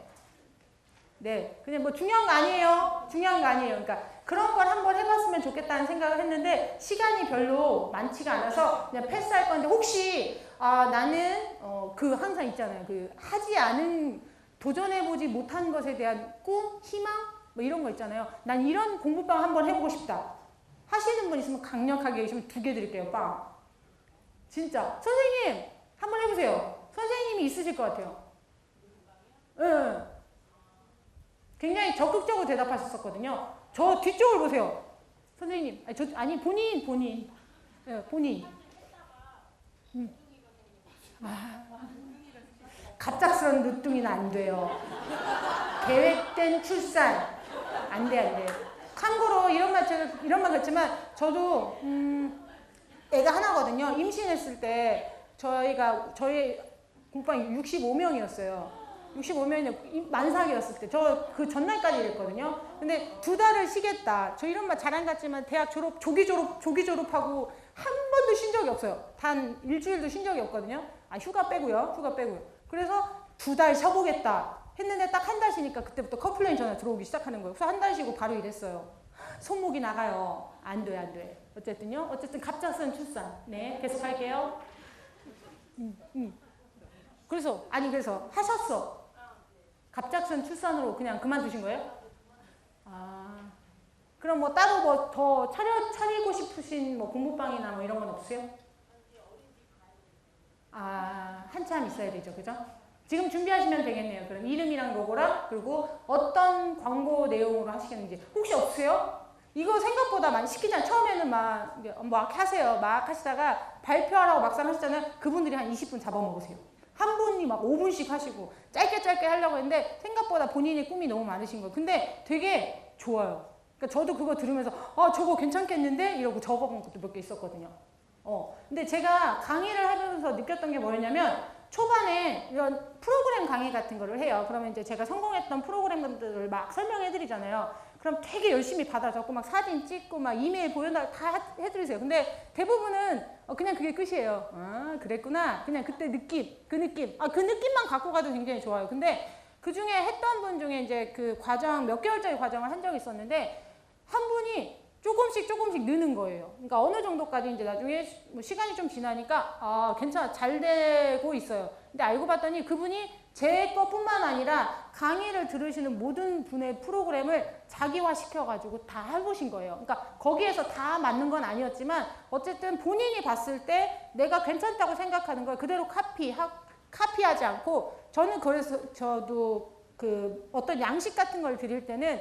네, 그냥 중요한 거 아니에요. 그러니까 그런 걸 한번 해봤으면 좋겠다는 생각을 했는데 시간이 별로 많지가 않아서 그냥 패스할 건데 혹시 나는 항상 있잖아요. 하지 않은 도전해보지 못한 것에 대한 꿈, 희망 이런 거 있잖아요. 난 이런 공부방 한번 해보고 싶다. 하시는 분 있으면 강력하게 계시면 2개 드릴게요. 빵. 진짜. 선생님 한번 해보세요. 선생님이 있으실 것 같아요. 응. 굉장히 적극적으로 대답하셨었거든요. 저 뒤쪽을 보세요. 선생님, 아니 본인. 네, 본인. 갑작스런 늦둥이는 안 돼요. 계획된 출산 안 돼. 참고로 이런 말 같지만 저도 애가 하나거든요. 임신했을 때 저희 공방이 65명이었어요. 65명이 만삭이었을 때. 저 그 전날까지 이랬거든요. 근데 2달을 쉬겠다. 저 이런 말 잘 안 갔지만 대학 조기 졸업하고 한 번도 쉰 적이 없어요. 단 일주일도 쉰 적이 없거든요. 휴가 빼고요. 그래서 2달 쉬어보겠다 했는데 딱 한 달 쉬니까 그때부터 컴플레인 전화 들어오기 시작하는 거예요. 그래서 한 달 쉬고 바로 일했어요. 손목이 나가요. 안 돼. 어쨌든 갑작스런 출산. 네, 계속 할게요. 그래서 하셨어. 갑작스런 출산으로 그냥 그만두신 거예요? 그럼 뭐 따로 뭐 더 차리고 싶으신 뭐 공부방이나 뭐 이런 건 없으세요? 한참 있어야 되죠, 그죠? 지금 준비하시면 되겠네요. 그럼 이름이랑 로고랑 그리고 어떤 광고 내용으로 하시겠는지 혹시 없으세요? 이거 생각보다 많이 시키잖아요. 처음에는 막 하세요. 막 하시다가 발표하라고 막상 하시잖아요. 그분들이 한 20분 잡아먹으세요. 한 분이 막 5분씩 하시고 짧게 하려고 했는데 생각보다 본인의 꿈이 너무 많으신 거예요. 근데 되게 좋아요. 그러니까 저도 그거 들으면서 저거 괜찮겠는데? 이러고 적어본 것도 몇 개 있었거든요. 근데 제가 강의를 하면서 느꼈던 게 뭐였냐면 초반에 이런 프로그램 강의 같은 거를 해요. 그러면 이제 제가 성공했던 프로그램들을 막 설명해 드리잖아요. 그럼 되게 열심히 받아 적고 막 사진 찍고 막 이메일 보여달라고 다 해드리세요. 근데 대부분은 그냥 그게 끝이에요. 그랬구나. 그냥 그때 그 느낌만 갖고 가도 굉장히 좋아요. 근데 그 중에 했던 분 중에 이제 그 과정, 몇 개월짜리 과정을 한 적이 있었는데 한 분이 조금씩 느는 거예요. 그러니까 어느 정도까지 이제 나중에 뭐 시간이 좀 지나니까 괜찮아, 잘 되고 있어요. 근데 알고 봤더니 그분이 제 것뿐만 아니라 강의를 들으시는 모든 분의 프로그램을 자기화 시켜가지고 다 해보신 거예요. 그러니까 거기에서 다 맞는 건 아니었지만 어쨌든 본인이 봤을 때 내가 괜찮다고 생각하는 걸 그대로 카피하지 않고 저는 그래서 저도 그 어떤 양식 같은 걸 드릴 때는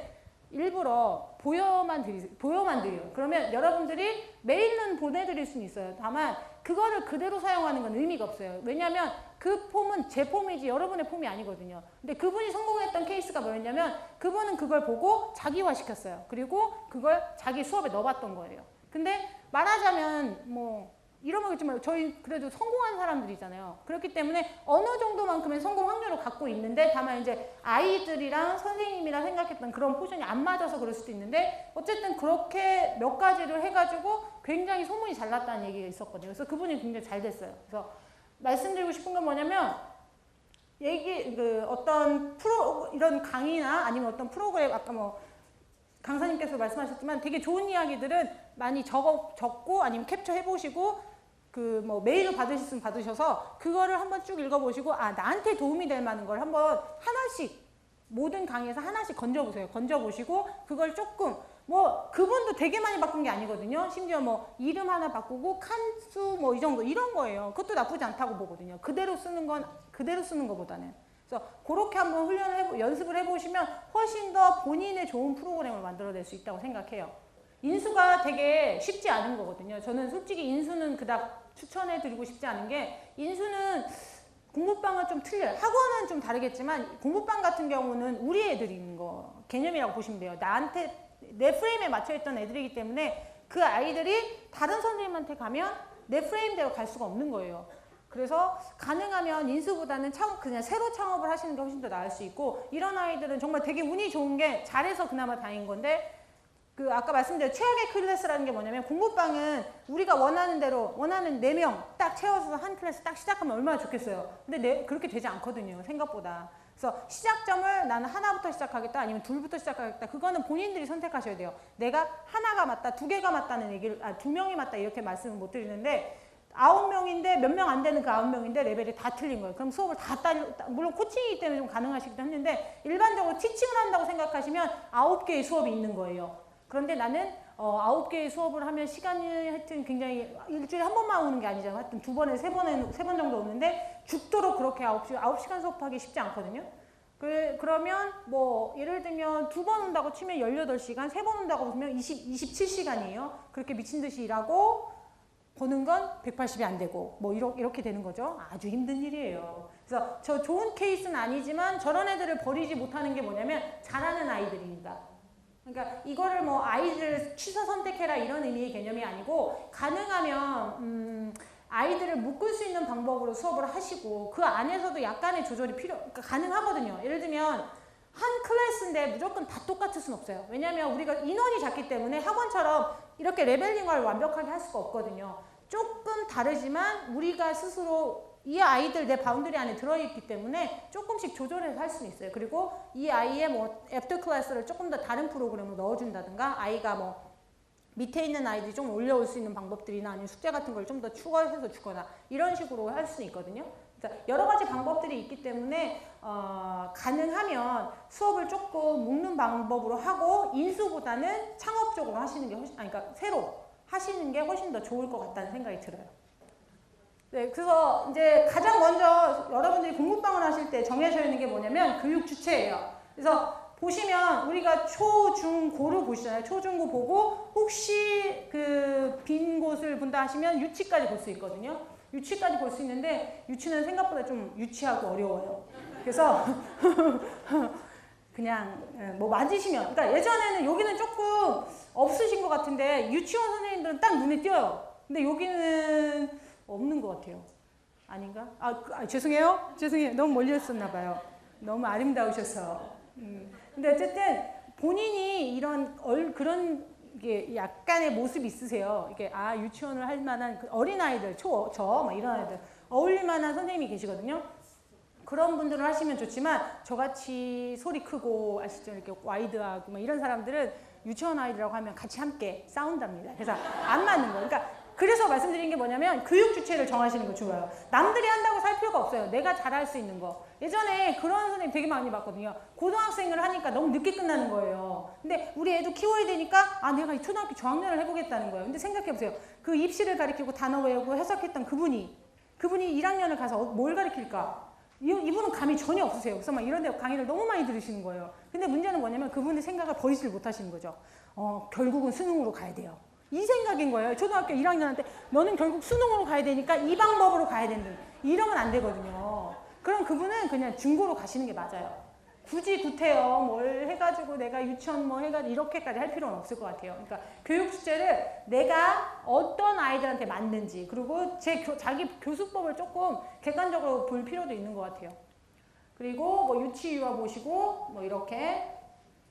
일부러 보여만 드려요. 그러면 여러분들이 메일은 보내드릴 수는 있어요. 다만 그거를 그대로 사용하는 건 의미가 없어요. 왜냐하면 그 폼은 제 폼이지 여러분의 폼이 아니거든요. 근데 그분이 성공했던 케이스가 뭐였냐면 그분은 그걸 보고 자기화 시켰어요. 그리고 그걸 자기 수업에 넣어봤던 거예요. 근데 말하자면 뭐 이런 거겠지만 저희 그래도 성공한 사람들이잖아요. 그렇기 때문에 어느 정도만큼의 성공 확률을 갖고 있는데 다만 이제 아이들이랑 선생님이랑 생각했던 그런 포션이 안 맞아서 그럴 수도 있는데 어쨌든 그렇게 몇 가지를 해가지고 굉장히 소문이 잘 났다는 얘기가 있었거든요. 그래서 그분이 굉장히 잘 됐어요. 그래서 말씀드리고 싶은 건 뭐냐면 어떤 이런 강의나 아니면 어떤 프로그램 아까 뭐 강사님께서 말씀하셨지만 되게 좋은 이야기들은 많이 적고 아니면 캡처해 보시고 그 뭐 메일을 받으셨으면 받으셔서 그거를 한번 쭉 읽어보시고 나한테 도움이 될 만한 걸 한번 하나씩 모든 강의에서 하나씩 건져보세요. 건져보시고 그걸 조금 뭐 그분도 되게 많이 바꾼 게 아니거든요. 심지어 뭐 이름 하나 바꾸고 칸수 뭐 이 정도 이런 거예요. 그것도 나쁘지 않다고 보거든요. 그대로 쓰는 것보다는. 그래서 그렇게 한번 연습을 해보시면 훨씬 더 본인의 좋은 프로그램을 만들어낼 수 있다고 생각해요. 인수가 되게 쉽지 않은 거거든요. 저는 솔직히 인수는 그닥 추천해드리고 싶지 않은 게 인수는 공부방은 좀 틀려요. 학원은 좀 다르겠지만 공부방 같은 경우는 우리 애들이 있는 거 개념이라고 보시면 돼요. 나한테 내 프레임에 맞춰있던 애들이기 때문에 그 아이들이 다른 선생님한테 가면 내 프레임대로 갈 수가 없는 거예요. 그래서 가능하면 인수보다는 그냥 새로 창업을 하시는 게 훨씬 더 나을 수 있고 이런 아이들은 정말 되게 운이 좋은 게 잘해서 그나마 다행인 건데 아까 말씀드린 최악의 클래스라는 게 뭐냐면 공부방은 우리가 원하는 대로 원하는 4명 딱 채워서 한 클래스 딱 시작하면 얼마나 좋겠어요. 근데 그렇게 되지 않거든요. 생각보다. 그래서 시작점을 나는 하나부터 시작하겠다 아니면 둘부터 시작하겠다. 그거는 본인들이 선택하셔야 돼요. 내가 하나가 맞다, 2개가 맞다는 얘기를 2명이 맞다 이렇게 말씀을 못 드리는데 9명인데 몇 명 안 되는 그 9명인데 레벨이 다 틀린 거예요. 그럼 수업을 물론 코칭이기 때문에 좀 가능하시기도 했는데 일반적으로 티칭을 한다고 생각하시면 9개의 수업이 있는 거예요. 그런데 나는 9개의 수업을 하면 시간이 하여튼 굉장히 일주일에 한 번만 오는 게 아니잖아요. 하여튼 2번에 3번 정도 오는데 죽도록 그렇게 9시간 수업하기 쉽지 않거든요. 그러면 뭐 예를 들면 2번 온다고 치면 18시간, 3번 온다고 보면 27시간이에요. 그렇게 미친 듯이 일하고 버는 건 180이 안 되고 뭐 이렇게 되는 거죠. 아주 힘든 일이에요. 그래서 저 좋은 케이스는 아니지만 저런 애들을 버리지 못하는 게 뭐냐면 잘하는 아이들입니다. 그러니까 이거를 뭐 아이들 취사 선택해라 이런 의미의 개념이 아니고 가능하면 아이들을 묶을 수 있는 방법으로 수업을 하시고 그 안에서도 약간의 조절이 그러니까 가능하거든요. 예를 들면 한 클래스인데 무조건 다 똑같을 수는 없어요. 왜냐하면 우리가 인원이 작기 때문에 학원처럼 이렇게 레벨링을 완벽하게 할 수가 없거든요. 조금 다르지만 우리가 스스로 이 아이들 내 바운더리 안에 들어있기 때문에 조금씩 조절해서 할 수는 있어요. 그리고 이 아이의 뭐 애프터 클래스를 조금 더 다른 프로그램으로 넣어준다든가 아이가 뭐 밑에 있는 아이들이 좀 올려올 수 있는 방법들이나 아니면 숙제 같은 걸 좀 더 추가해서 주거나 이런 식으로 할 수는 있거든요. 여러 가지 방법들이 있기 때문에 가능하면 수업을 조금 묶는 방법으로 하고 인수보다는 창업적으로 하시는 게 훨씬, 그러니까 새로 하시는 게 훨씬 더 좋을 것 같다는 생각이 들어요. 네, 그래서 이제 가장 먼저 여러분들이 공부방을 하실 때 정해져 있는 게 뭐냐면 교육 주체예요. 그래서 보시면 우리가 초, 중, 고를 보시잖아요. 초, 중, 고 보고 혹시 그 빈 곳을 본다 하시면 유치까지 볼 수 있거든요. 유치까지 볼 수 있는데 유치는 생각보다 좀 유치하고 어려워요. 그래서 그냥 뭐 맞으시면 그러니까 예전에는 여기는 조금 없으신 것 같은데 유치원 선생님들은 딱 눈에 띄어요. 근데 여기는 없는 것 같아요. 아닌가? 죄송해요. 너무 멀리 했었나 봐요. 너무 아름다우셔서. 근데 어쨌든 본인이 이런 그런 게 약간의 모습이 있으세요. 이게 유치원을 할 만한 어린아이들, 막 이런 아이들 어울릴 만한 선생님이 계시거든요. 그런 분들은 하시면 좋지만 저같이 소리 크고 아시죠? 이렇게 와이드하고 막 이런 사람들은 유치원 아이들하고 하면 같이 함께 싸운답니다. 그래서 안 맞는 거예요. 그러니까 그래서 말씀드린 게 뭐냐면 교육 주체를 정하시는 거 좋아요. 남들이 한다고 살 필요가 없어요. 내가 잘할 수 있는 거. 예전에 그런 선생님 되게 많이 봤거든요. 고등학생을 하니까 너무 늦게 끝나는 거예요. 근데 우리 애도 키워야 되니까 내가 이 초등학교 저학년을 해보겠다는 거예요. 근데 생각해보세요. 그 입시를 가리키고 단어 외우고 해석했던 그분이 1학년을 가서 뭘 가리킬까? 이분은 감이 전혀 없으세요. 그래서 막 이런 데 강의를 너무 많이 들으시는 거예요. 근데 문제는 뭐냐면 그분의 생각을 버리지를 못하시는 거죠. 결국은 수능으로 가야 돼요. 이 생각인 거예요. 초등학교 1학년한테 너는 결국 수능으로 가야 되니까 이 방법으로 가야 된다. 이러면 안 되거든요. 그럼 그분은 그냥 중고로 가시는 게 맞아요. 굳이 구태여 뭘 해가지고 내가 유치원 뭐 해가지고 이렇게까지 할 필요는 없을 것 같아요. 그러니까 교육 주제를 내가 어떤 아이들한테 맞는지 그리고 자기 교수법을 조금 객관적으로 볼 필요도 있는 것 같아요. 그리고 뭐 유치유아 보시고 뭐 이렇게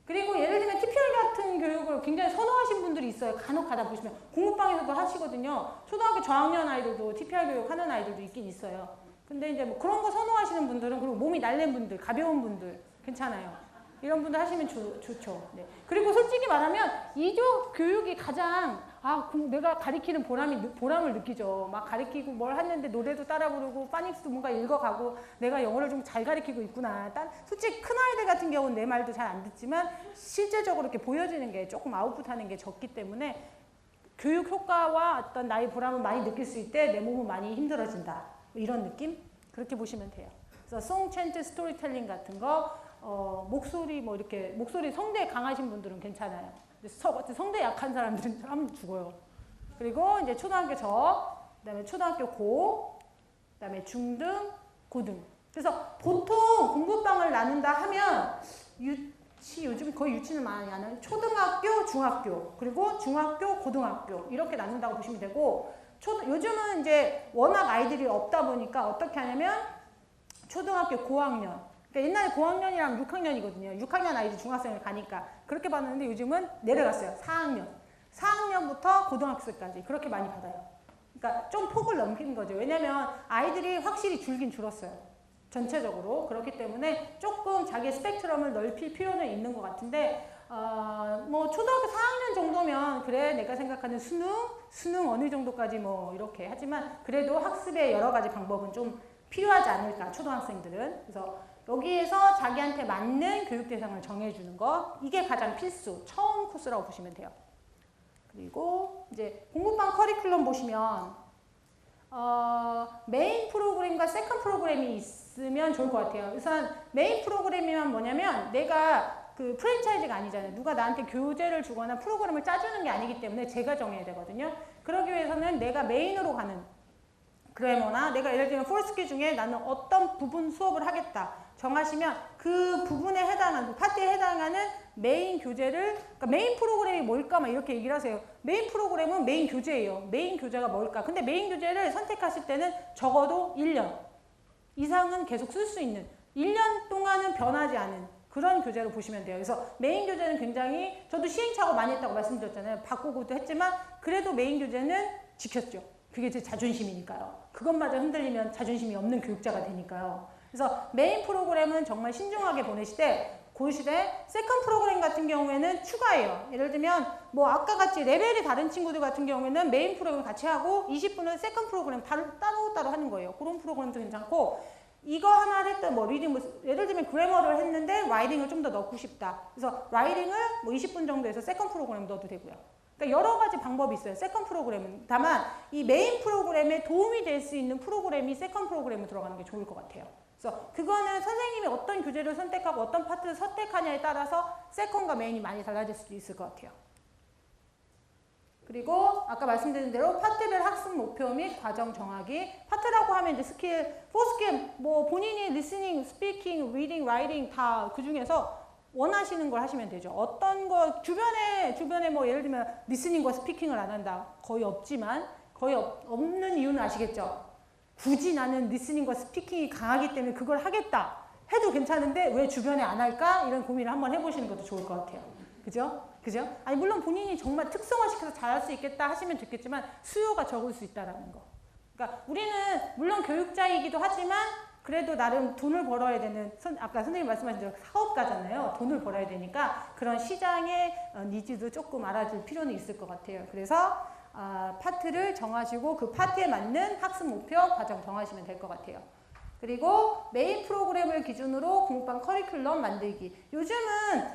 그리고 예를 들면 TPR 같은 교육을 굉장히 선호하시는 분들이 있어요. 간혹 가다 보시면 공부방에서도 하시거든요. 초등학교 저학년 아이들도 TPR 교육 하는 아이들도 있긴 있어요. 근데 이제 뭐 그런 거 선호하시는 분들은 그리고 몸이 날랜 분들, 가벼운 분들 괜찮아요. 이런 분들 하시면 좋죠. 네. 그리고 솔직히 말하면 이조 교육이 가장 내가 가리키는 보람을 느끼죠. 막 가리키고 뭘 했는데 노래도 따라 부르고 파닉스도 뭔가 읽어가고 내가 영어를 좀 잘 가리키고 있구나. 솔직히 큰 아이들 같은 경우는 내 말도 잘 안 듣지만 실제적으로 이렇게 보여지는 게 조금 아웃풋하는 게 적기 때문에 교육 효과와 어떤 나의 보람을 많이 느낄 수 있을 때 내 몸은 많이 힘들어진다. 이런 느낌? 그렇게 보시면 돼요. 그래서 송, 챈트, 스토리텔링 같은 거 목소리 뭐 이렇게 목소리 성대 강하신 분들은 괜찮아요. 성대 약한 사람들은 하면 죽어요. 그리고 이제 초등학교 그다음에 초등학교 그다음에 중등, 고등. 그래서 보통 공부방을 나눈다 하면 요즘 거의 유치는 많이 안 하는 초등학교, 중학교, 그리고 중학교, 고등학교 이렇게 나눈다고 보시면 되고 요즘은 이제 워낙 아이들이 없다 보니까 어떻게 하냐면 초등학교 고학년 그러니까 옛날에 고학년이랑 6학년이거든요. 6학년 아이들 중학생을 가니까 그렇게 받았는데 요즘은 내려갔어요. 4학년부터 고등학생까지 그렇게 많이 받아요. 그러니까 좀 폭을 넘기는 거죠. 왜냐면 아이들이 확실히 줄긴 줄었어요. 전체적으로. 그렇기 때문에 조금 자기의 스펙트럼을 넓힐 필요는 있는 것 같은데 뭐 초등학교 4학년 정도면 그래 내가 생각하는 수능 어느 정도까지 뭐 이렇게 하지만 그래도 학습의 여러 가지 방법은 좀 필요하지 않을까 초등학생들은. 그래서 여기에서 자기한테 맞는 교육 대상을 정해주는 거 이게 가장 필수 처음 코스라고 보시면 돼요. 그리고 이제 공부방 커리큘럼 보시면 메인 프로그램과 세컨 프로그램이 있으면 좋을 것 같아요. 우선 메인 프로그램이면 뭐냐면 내가 그 프랜차이즈가 아니잖아요. 누가 나한테 교재를 주거나 프로그램을 짜주는 게 아니기 때문에 제가 정해야 되거든요. 그러기 위해서는 내가 메인으로 가는 그래머나 내가 예를 들면 폴스키 중에 나는 어떤 부분 수업을 하겠다 정하시면 그 부분에 해당하는, 그 파트에 해당하는 메인 교재를, 그러니까 메인 프로그램이 뭘까 막 이렇게 얘기를 하세요. 메인 프로그램은 메인 교재예요. 메인 교재가 뭘까? 근데 메인 교재를 선택하실 때는 적어도 1년 이상은 계속 쓸 수 있는, 1년 동안은 변하지 않은 그런 교재로 보시면 돼요. 그래서 메인 교재는 굉장히, 저도 시행착오 많이 했다고 말씀드렸잖아요. 바꾸고도 했지만 그래도 메인 교재는 지켰죠. 그게 제 자존심이니까요. 그것마저 흔들리면 자존심이 없는 교육자가 되니까요. 그래서 메인 프로그램은 정말 신중하게 고르시되 세컨 프로그램 같은 경우에는 추가해요. 예를 들면 뭐 아까 같이 레벨이 다른 친구들 같은 경우에는 메인 프로그램 같이 하고 20분은 세컨 프로그램 따로 하는 거예요. 그런 프로그램도 괜찮고, 이거 하나를 했던 뭐 리딩, 예를 들면 그래머를 했는데 라이딩을 좀 더 넣고 싶다. 그래서 라이딩을 뭐 20분 정도 해서 세컨 프로그램 넣어도 되고요. 그러니까 여러 가지 방법이 있어요. 세컨 프로그램은. 다만 이 메인 프로그램에 도움이 될 수 있는 프로그램이 세컨 프로그램에 들어가는 게 좋을 것 같아요. 그래서 그거는 선생님이 어떤 교재를 선택하고 어떤 파트를 선택하냐에 따라서 세컨과 메인이 많이 달라질 수도 있을 것 같아요. 그리고 아까 말씀드린 대로 파트별 학습 목표 및 과정 정하기. 파트라고 하면 이제 스킬, 4스킬, 뭐 본인이 리스닝, 스피킹, 리딩, 라이팅 다 그 중에서 원하시는 걸 하시면 되죠. 어떤 거 주변에 뭐 예를 들면 리스닝과 스피킹을 안 한다. 거의 없지만 거의 없는 이유는 아시겠죠? 굳이 나는 리스닝과 스피킹이 강하기 때문에 그걸 하겠다 해도 괜찮은데 왜 주변에 안 할까? 이런 고민을 한번 해보시는 것도 좋을 것 같아요. 그죠? 아니 물론 본인이 정말 특성화시켜서 잘할 수 있겠다 하시면 좋겠지만 수요가 적을 수 있다라는 거. 그러니까 우리는 물론 교육자이기도 하지만 그래도 나름 돈을 벌어야 되는, 아까 선생님 말씀하신 대로 사업가잖아요. 돈을 벌어야 되니까 그런 시장의 니즈도 조금 알아줄 필요는 있을 것 같아요. 그래서 파트를 정하시고 그 파트에 맞는 학습 목표, 과정 정하시면 될 것 같아요. 그리고 메인 프로그램을 기준으로 공부방 커리큘럼 만들기. 요즘은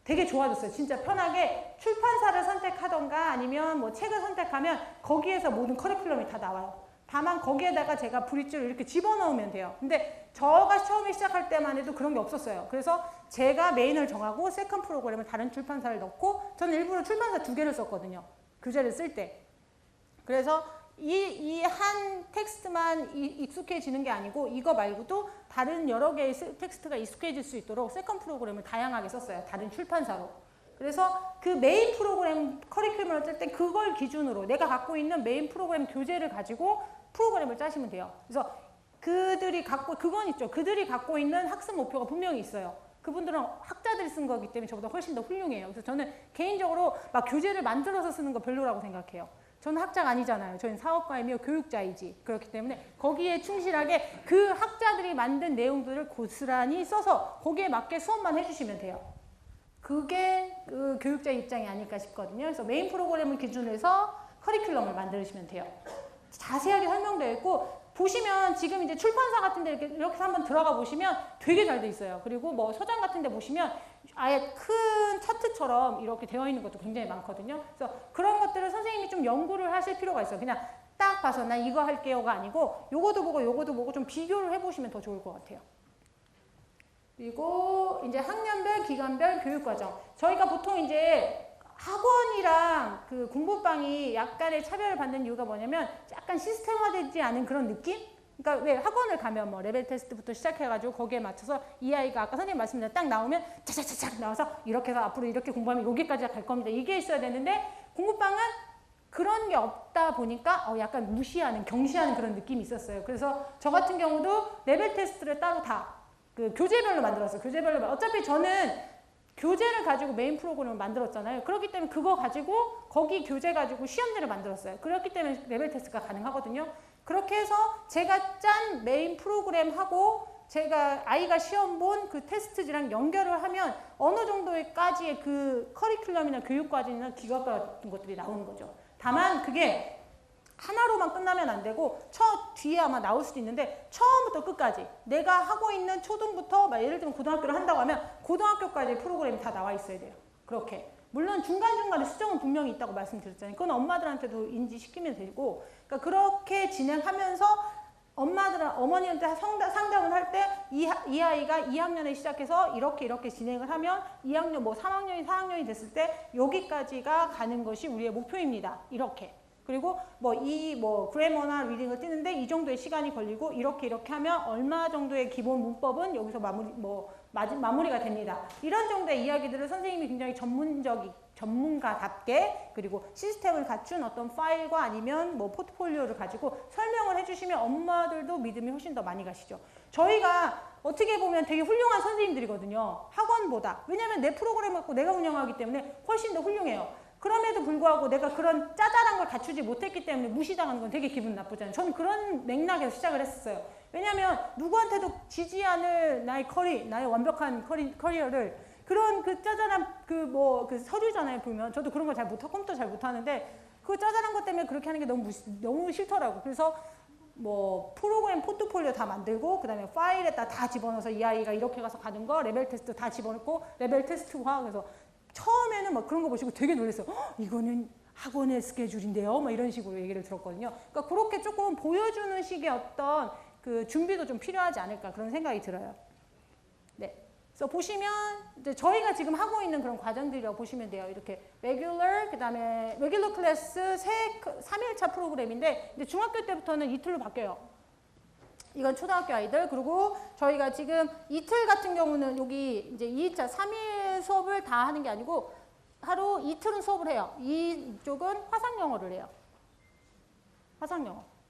되게 좋아졌어요. 진짜 편하게 출판사를 선택하던가 아니면 뭐 책을 선택하면 거기에서 모든 커리큘럼이 다 나와요. 다만 거기에다가 제가 브릿지를 이렇게 집어넣으면 돼요. 근데 저가 처음에 시작할 때만 해도 그런 게 없었어요. 그래서 제가 메인을 정하고 세컨 프로그램을 다른 출판사를 넣고, 저는 일부러 출판사 2개를 썼거든요. 교재를 쓸 때. 그래서 이 한 텍스트만 익숙해지는 게 아니고 이거 말고도 다른 여러 개의 텍스트가 익숙해질 수 있도록 세컨 프로그램을 다양하게 썼어요. 다른 출판사로. 그래서 그 메인 프로그램 커리큘럼을 짤 때 그걸 기준으로 내가 갖고 있는 메인 프로그램 교재를 가지고 프로그램을 짜시면 돼요. 그래서 그들이 갖고 있는 학습 목표가 분명히 있어요. 그분들은 학자들이 쓴 거기 때문에 저보다 훨씬 더 훌륭해요. 그래서 저는 개인적으로 막 교재를 만들어서 쓰는 거 별로라고 생각해요. 저는 학자가 아니잖아요. 저는 사업가이며 교육자이지. 그렇기 때문에 거기에 충실하게 그 학자들이 만든 내용들을 고스란히 써서 거기에 맞게 수업만 해주시면 돼요. 그게 그 교육자 입장이 아닐까 싶거든요. 그래서 메인 프로그램을 기준으로 해서 커리큘럼을 만드시면 돼요. 자세하게 설명되어 있고, 보시면 지금 이제 출판사 같은 데 이렇게 해서 한번 들어가 보시면 되게 잘 돼 있어요. 그리고 뭐 서점 같은 데 보시면 아예 큰 차트처럼 이렇게 되어 있는 것도 굉장히 많거든요. 그래서 그런 것들을 선생님이 좀 연구를 하실 필요가 있어요. 그냥 딱 봐서 나 이거 할게요가 아니고 요거도 보고 좀 비교를 해보시면 더 좋을 것 같아요. 그리고 이제 학년별, 기간별 교육과정. 저희가 보통 이제 학원이랑 그 공부방이 약간의 차별을 받는 이유가 뭐냐면 약간 시스템화되지 않은 그런 느낌? 그러니까 왜 학원을 가면 뭐 레벨 테스트부터 시작해가지고 거기에 맞춰서 이 아이가 아까 선생님 말씀대로 딱 나오면 차차차차 나와서 이렇게 해서 앞으로 이렇게 공부하면 여기까지 갈 겁니다. 이게 있어야 되는데 공부방은 그런 게 없다 보니까 약간 무시하는, 경시하는 그런 느낌이 있었어요. 그래서 저 같은 경우도 레벨 테스트를 따로 다 그 교재별로 만들었어요. 어차피 저는 교재를 가지고 메인 프로그램을 만들었잖아요. 그렇기 때문에 그거 가지고 거기 교재 가지고 시험지를 만들었어요. 그렇기 때문에 레벨 테스트가 가능하거든요. 그렇게 해서 제가 짠 메인 프로그램하고 제가 아이가 시험 본 그 테스트지랑 연결을 하면 어느 정도까지의 그 커리큘럼이나 교육과정이나 기각 같은 것들이 나오는 거죠. 다만 그게 하나로만 끝나면 안 되고 뒤에 아마 나올 수도 있는데 처음부터 끝까지 내가 하고 있는 초등부터 예를 들면 고등학교를 한다고 하면 고등학교까지 프로그램이 다 나와 있어야 돼요. 그렇게. 물론 중간중간에 수정은 분명히 있다고 말씀드렸잖아요. 그건 엄마들한테도 인지시키면 되고, 그러니까 그렇게 진행하면서 어머니한테 상담을 할 때 이 아이가 2학년에 시작해서 이렇게 진행을 하면 2학년, 뭐 3학년이 4학년이 됐을 때 여기까지가 가는 것이 우리의 목표입니다. 이렇게. 그리고 그래머나 리딩을 뛰는데 이 정도의 시간이 걸리고 이렇게 하면 얼마 정도의 기본 문법은 여기서 마무리가 됩니다. 이런 정도의 이야기들을 선생님이 굉장히 전문가답게 그리고 시스템을 갖춘 어떤 파일과 아니면 뭐 포트폴리오를 가지고 설명을 해주시면 엄마들도 믿음이 훨씬 더 많이 가시죠. 저희가 어떻게 보면 되게 훌륭한 선생님들이거든요. 학원보다. 왜냐하면 내 프로그램을 갖고 내가 운영하기 때문에 훨씬 더 훌륭해요. 그럼에도 불구하고 내가 그런 짜잘한 걸 갖추지 못했기 때문에 무시당하는 건 되게 기분 나쁘잖아요. 저는 그런 맥락에서 시작을 했었어요. 왜냐하면 누구한테도 지지 않을 나의 완벽한 커리어를 그런 그 짜잘한 그 서류잖아요. 보면 저도 그런 거 컴퓨터 잘 못하는데 그 짜잘한 것 때문에 그렇게 하는 게 너무 싫더라고. 그래서 뭐 프로그램 포트폴리오 다 만들고 그 다음에 파일에다 다 집어넣어서 이 아이가 이렇게 가서 가는 거 레벨 테스트 다 집어넣고 레벨 테스트화. 그래서 처음에는 막 그런 거 보시고 되게 놀랐어요. 이거는 학원의 스케줄인데요. 막 이런 식으로 얘기를 들었거든요. 그러니까 그렇게 조금 보여주는 식의 어떤 그 준비도 좀 필요하지 않을까 그런 생각이 들어요. 네. 그래서 보시면 이제 저희가 지금 하고 있는 그런 과정들이라고 보시면 돼요. 이렇게 레귤러, 그 다음에 레귤러 클래스 3일차 프로그램인데 이제 중학교 때부터는 이틀로 바뀌어요. 이건 초등학교 아이들. 그리고 저희가 지금 이틀 같은 경우는 여기 이제 2차 3일 수업을 다 하는 게 아니고 하루 이틀은 수업을 해요. 이쪽은 화상영어를 해요.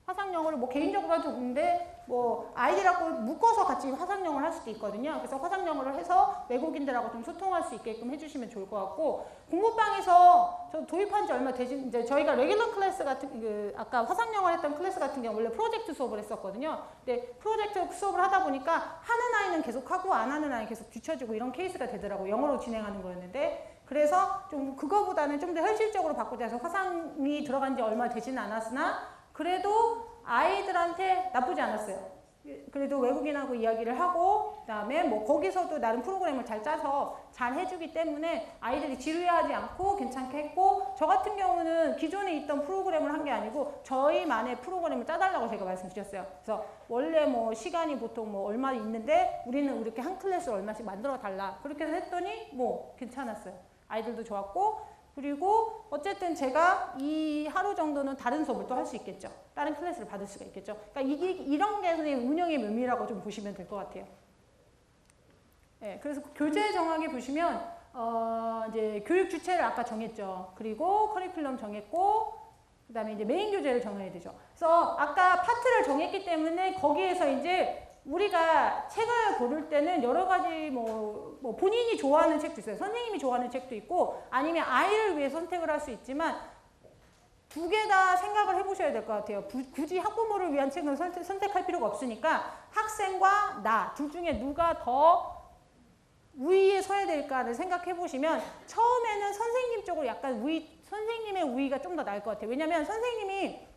화상영어를 뭐 개인적으로 해도 좋은데 뭐 아이들하고 묶어서 같이 화상영어를 할 수도 있거든요. 그래서 화상영어를 해서 외국인들하고 좀 소통할 수 있게끔 해주시면 좋을 것 같고, 공부방에서 저 도입한 지 얼마 되지, 이제 저희가 레귤러 클래스 같은 아까 화상영어를 했던 클래스 같은 경우 원래 프로젝트 수업을 했었거든요. 근데 프로젝트 수업을 하다 보니까 하는 아이는 계속 하고 안 하는 아이는 계속 뒤처지고 이런 케이스가 되더라고요. 영어로 진행하는 거였는데. 그래서 좀 그거보다는 좀 더 현실적으로 바꾸자 해서 화상이 들어간 지 얼마 되지는 않았으나 그래도 아이들한테 나쁘지 않았어요. 그래도 외국인하고 이야기를 하고 그다음에 뭐 거기서도 나름 프로그램을 잘 짜서 잘 해주기 때문에 아이들이 지루해하지 않고 괜찮게 했고, 저 같은 경우는 기존에 있던 프로그램을 한 게 아니고 저희만의 프로그램을 짜달라고 제가 말씀드렸어요. 그래서 원래 뭐 시간이 보통 뭐 얼마 있는데 우리는 이렇게 한 클래스를 얼마씩 만들어 달라 그렇게 해서 했더니 뭐 괜찮았어요. 아이들도 좋았고, 그리고 어쨌든 제가 이 하루 정도는 다른 수업을 또 할 수 있겠죠. 다른 클래스를 받을 수가 있겠죠. 그러니까 이런 게 선생님 운영의 묘미라고 좀 보시면 될 것 같아요. 네, 그래서 교재 정하게 보시면 이제 교육 주체를 아까 정했죠. 그리고 커리큘럼 정했고, 그 다음에 이제 메인 교재를 정해야 되죠. 그래서 아까 파트를 정했기 때문에 거기에서 이제 우리가 책을 고를 때는 여러 가지 뭐 본인이 좋아하는 책도 있어요. 선생님이 좋아하는 책도 있고 아니면 아이를 위해 선택을 할 수 있지만 두 개 다 생각을 해보셔야 될 것 같아요. 굳이 학부모를 위한 책은 선택할 필요가 없으니까 학생과 나 둘 중에 누가 더 우위에 서야 될까를 생각해 보시면 처음에는 선생님 쪽으로 약간 선생님의 우위가 좀 더 나을 것 같아요. 왜냐하면 선생님이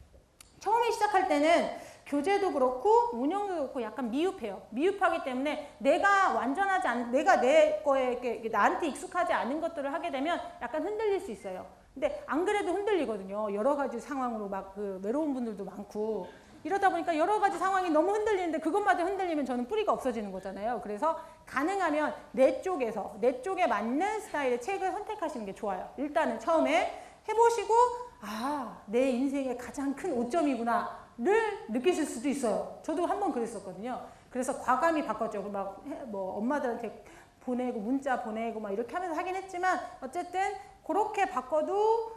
처음에 시작할 때는 교재도 그렇고 운영도 그렇고 약간 미흡해요. 미흡하기 때문에 내가 완전하지 않은, 내가 내 거에 나한테 익숙하지 않은 것들을 하게 되면 약간 흔들릴 수 있어요. 근데 안 그래도 흔들리거든요. 여러 가지 상황으로 막 외로운 분들도 많고 이러다 보니까 여러 가지 상황이 너무 흔들리는데 그것마저 흔들리면 저는 뿌리가 없어지는 거잖아요. 그래서 가능하면 내 쪽에 맞는 스타일의 책을 선택하시는 게 좋아요. 일단은 처음에 해보시고 내 인생의 가장 큰 오점이구나 를 느끼실 수도 있어요. 저도 한번 그랬었거든요. 그래서 과감히 바꿨죠. 뭐 엄마들한테 보내고 문자 보내고 막 이렇게 하면서 하긴 했지만 어쨌든 그렇게 바꿔도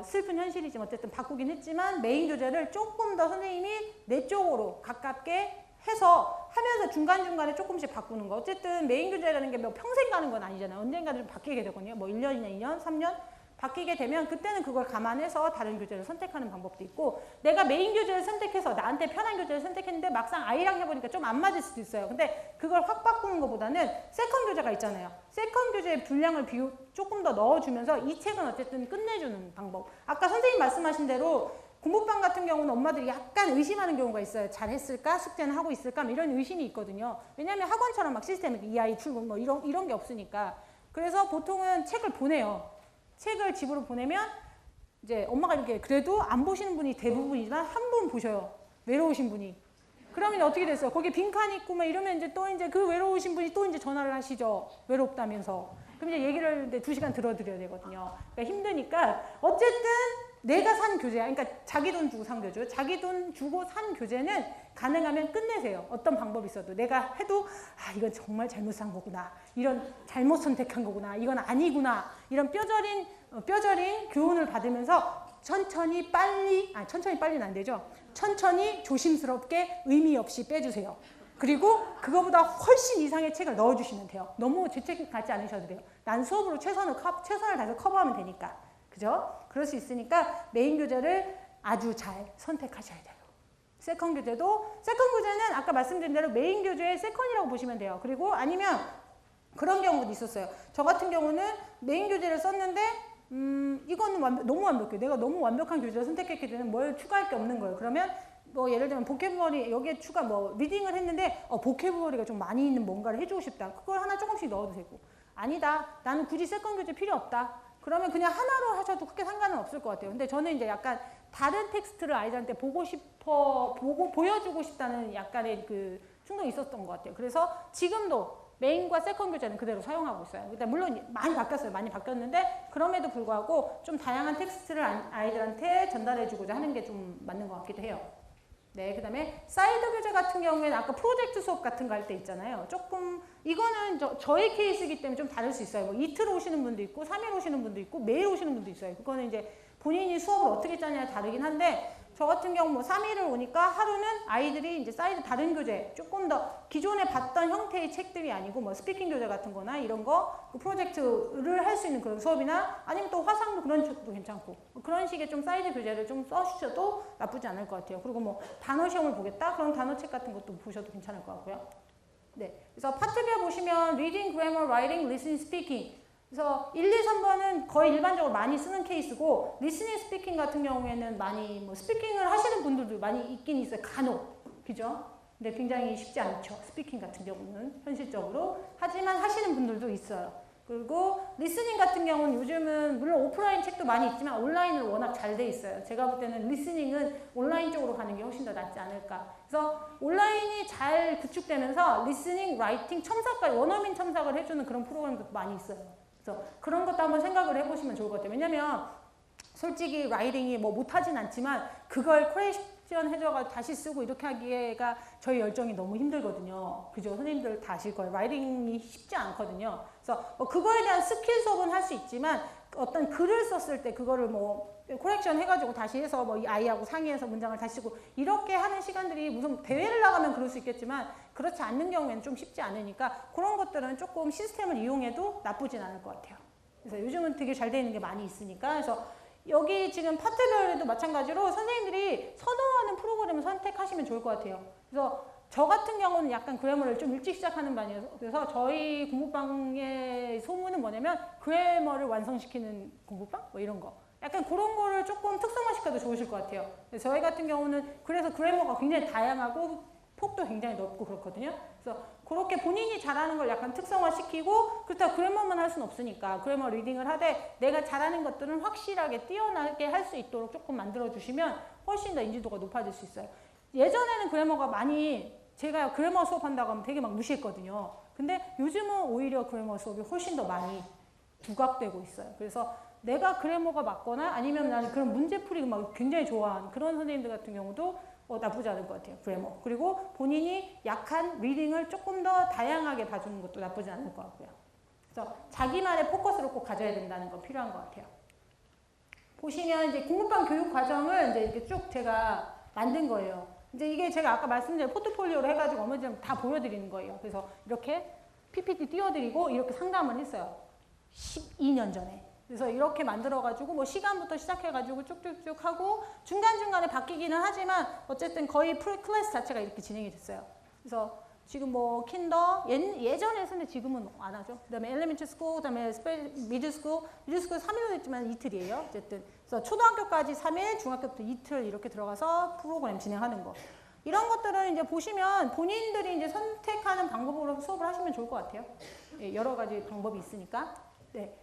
슬픈 현실이지만 어쨌든 바꾸긴 했지만 메인 교재를 조금 더 선생님이 내 쪽으로 가깝게 해서 하면서 중간중간에 조금씩 바꾸는 거. 어쨌든 메인 교재라는 게 뭐 평생 가는 건 아니잖아요. 언젠가는 바뀌게 되거든요. 뭐 1년이나 2년, 3년 바뀌게 되면 그때는 그걸 감안해서 다른 교재를 선택하는 방법도 있고, 내가 메인 교재를 선택해서 나한테 편한 교재를 선택했는데 막상 아이랑 해보니까 좀 안 맞을 수도 있어요. 근데 그걸 확 바꾸는 것보다는 세컨 교재가 있잖아요. 세컨 교재의 분량을 조금 더 넣어주면서 이 책은 어쨌든 끝내주는 방법. 아까 선생님 말씀하신 대로 공부방 같은 경우는 엄마들이 약간 의심하는 경우가 있어요. 잘했을까? 숙제는 하고 있을까? 이런 의심이 있거든요. 왜냐하면 학원처럼 막 시스템에 이 아이 출근 뭐 이런 게 없으니까. 그래서 보통은 책을 보내요. 책을 집으로 보내면 이제 엄마가 이렇게 그래도 안 보시는 분이 대부분이지만 한 분 보셔요. 외로우신 분이. 그러면 어떻게 됐어요? 거기에 빈칸이 있고 막 이러면 이제 또 이제 그 외로우신 분이 또 이제 전화를 하시죠. 외롭다면서. 그럼 이제 얘기를 이제 2시간 들어드려야 되거든요. 그러니까 힘드니까 어쨌든 내가 산 교재, 그러니까 자기 돈 주고 산 교재, 자기 돈 주고 산 교재는 가능하면 끝내세요. 어떤 방법이 있어도. 내가 해도 아 이건 정말 잘못 산 거구나. 이런 잘못 선택한 거구나. 이건 아니구나. 이런 뼈저린 교훈을 받으면서 천천히 빨리는 안 되죠. 천천히 조심스럽게 의미 없이 빼주세요. 그리고 그거보다 훨씬 이상의 책을 넣어주시면 돼요. 너무 죄책 갖지 않으셔도 돼요. 난 수업으로 최선을 다해서 커버하면 되니까. 그죠? 그럴 수 있으니까 메인 교재를 아주 잘 선택하셔야 돼요. 세컨 교재는 아까 말씀드린 대로 메인 교재의 세컨이라고 보시면 돼요. 그리고 아니면 그런 경우도 있었어요. 저 같은 경우는 메인 교재를 썼는데 이거는 너무 완벽해요. 내가 너무 완벽한 교재를 선택했기 때문에 뭘 추가할 게 없는 거예요. 그러면 뭐 예를 들면 보캐브러리 여기에 추가 리딩을 했는데 보캐브러리가 좀 많이 있는 뭔가를 해주고 싶다. 그걸 하나 조금씩 넣어도 되고 아니다. 나는 굳이 세컨 교재 필요 없다. 그러면 그냥 하나로 하셔도 크게 상관은 없을 것 같아요. 근데 저는 이제 약간 다른 텍스트를 아이들한테 보여주고 싶다는 약간의 그 충동이 있었던 것 같아요. 그래서 지금도 메인과 세컨 교재는 그대로 사용하고 있어요. 일단 물론 많이 바뀌었어요. 많이 바뀌었는데 그럼에도 불구하고 좀 다양한 텍스트를 아이들한테 전달해주고자 하는 게 좀 맞는 것 같기도 해요. 네, 그 다음에 사이드 교재 같은 경우에는 아까 프로젝트 수업 같은 거 할 때 있잖아요. 조금 이거는 저의 케이스이기 때문에 좀 다를 수 있어요. 뭐 이틀 오시는 분도 있고 3일 오시는 분도 있고 매일 오시는 분도 있어요. 그거는 이제 본인이 수업을 어떻게 짜냐에 다르긴 한데 저 같은 경우 뭐 3일을 오니까 하루는 아이들이 이제 사이드 다른 교재 조금 더 기존에 봤던 형태의 책들이 아니고 뭐 스피킹 교재 같은 거나 이런 거 그 프로젝트를 할 수 있는 그런 수업이나 아니면 또 화상도 그런 쪽도 괜찮고 그런 식의 좀 사이드 교재를 좀 써주셔도 나쁘지 않을 것 같아요. 그리고 뭐 단어 시험을 보겠다? 그런 단어책 같은 것도 보셔도 괜찮을 것 같고요. 네. 그래서 파트별 보시면 reading, grammar, writing, listening, speaking 그래서 1, 2, 3번은 거의 일반적으로 많이 쓰는 케이스고 리스닝 스피킹 같은 경우에는 많이 뭐 스피킹을 하시는 분들도 많이 있긴 있어요. 간혹. 그죠? 근데 굉장히 쉽지 않죠. 스피킹 같은 경우는 현실적으로. 하지만 하시는 분들도 있어요. 그리고 리스닝 같은 경우는 요즘은 물론 오프라인 책도 많이 있지만 온라인으로 워낙 잘 돼 있어요. 제가 볼 때는 리스닝은 온라인 쪽으로 가는 게 훨씬 더 낫지 않을까. 그래서 온라인이 잘 구축되면서 리스닝, 라이팅, 첨삭까지 원어민 첨삭을 해주는 그런 프로그램도 많이 있어요. 그래서 그런 것도 한번 생각을 해보시면 좋을 것 같아요. 왜냐면 솔직히 라이팅이 뭐 못하진 않지만 그걸 퀘스천 해줘가 다시 쓰고 이렇게 하기가 저희 열정이 너무 힘들거든요. 그죠? 선생님들 다 아실 거예요. 라이팅이 쉽지 않거든요. 그래서 뭐 그거에 대한 스킬 수업은 할 수 있지만 어떤 글을 썼을 때 그거를 뭐 코렉션 해가지고 다시 해서 뭐 이 아이하고 상의해서 문장을 다시 쓰고 이렇게 하는 시간들이 무슨 대회를 나가면 그럴 수 있겠지만 그렇지 않는 경우에는 좀 쉽지 않으니까 그런 것들은 조금 시스템을 이용해도 나쁘진 않을 것 같아요. 그래서 요즘은 되게 잘 되어 있는 게 많이 있으니까 그래서 여기 지금 파트별에도 마찬가지로 선생님들이 선호하는 프로그램을 선택하시면 좋을 것 같아요. 그래서 저 같은 경우는 약간 그래머를 좀 일찍 시작하는 반이어서 그래서 저희 공부방의 소문은 뭐냐면 그래머를 완성시키는 공부방? 뭐 이런 거. 약간 그런 거를 조금 특성화시켜도 좋으실 것 같아요. 저희 같은 경우는 그래서 그래머가 굉장히 다양하고 폭도 굉장히 넓고 그렇거든요. 그래서 그렇게 본인이 잘하는 걸 약간 특성화시키고 그렇다고 그래머만 할 수는 없으니까 그래머 리딩을 하되 내가 잘하는 것들은 확실하게 뛰어나게 할 수 있도록 조금 만들어주시면 훨씬 더 인지도가 높아질 수 있어요. 예전에는 그래머가 많이 제가 그래머 수업한다고 하면 되게 막 무시했거든요. 근데 요즘은 오히려 그래머 수업이 훨씬 더 많이 부각되고 있어요. 그래서 내가 그래머가 맞거나 아니면 나는 그런 문제풀이 막 굉장히 좋아하는 그런 선생님들 같은 경우도 나쁘지 않을 것 같아요. 그래머. 그리고 본인이 약한 리딩을 조금 더 다양하게 봐주는 것도 나쁘지 않을 것 같고요. 그래서 자기만의 포커스를 꼭 가져야 된다는 거 필요한 것 같아요. 보시면 이제 공부방 교육 과정을 이제 이렇게 쭉 제가 만든 거예요. 이제 이게 제가 아까 말씀드린 포트폴리오로 해가지고 어머니들 다 보여드리는 거예요. 그래서 이렇게 PPT 띄워드리고 이렇게 상담을 했어요. 12년 전에. 그래서 이렇게 만들어가지고 뭐 시간부터 시작해가지고 쭉쭉쭉 하고 중간중간에 바뀌기는 하지만 어쨌든 거의 클래스 자체가 이렇게 진행이 됐어요. 그래서 지금 뭐 킨더 예전에 했었는데 지금은 안 하죠. 그 다음에 엘리멘터리 스쿨, 그 다음에 미들 스쿨 3일로 했지만 이틀이에요. 어쨌든 그래서 초등학교까지 3일, 중학교부터 이틀 이렇게 들어가서 프로그램 진행하는 거. 이런 것들은 이제 보시면 본인들이 이제 선택하는 방법으로 수업을 하시면 좋을 것 같아요. 예, 여러 가지 방법이 있으니까. 네.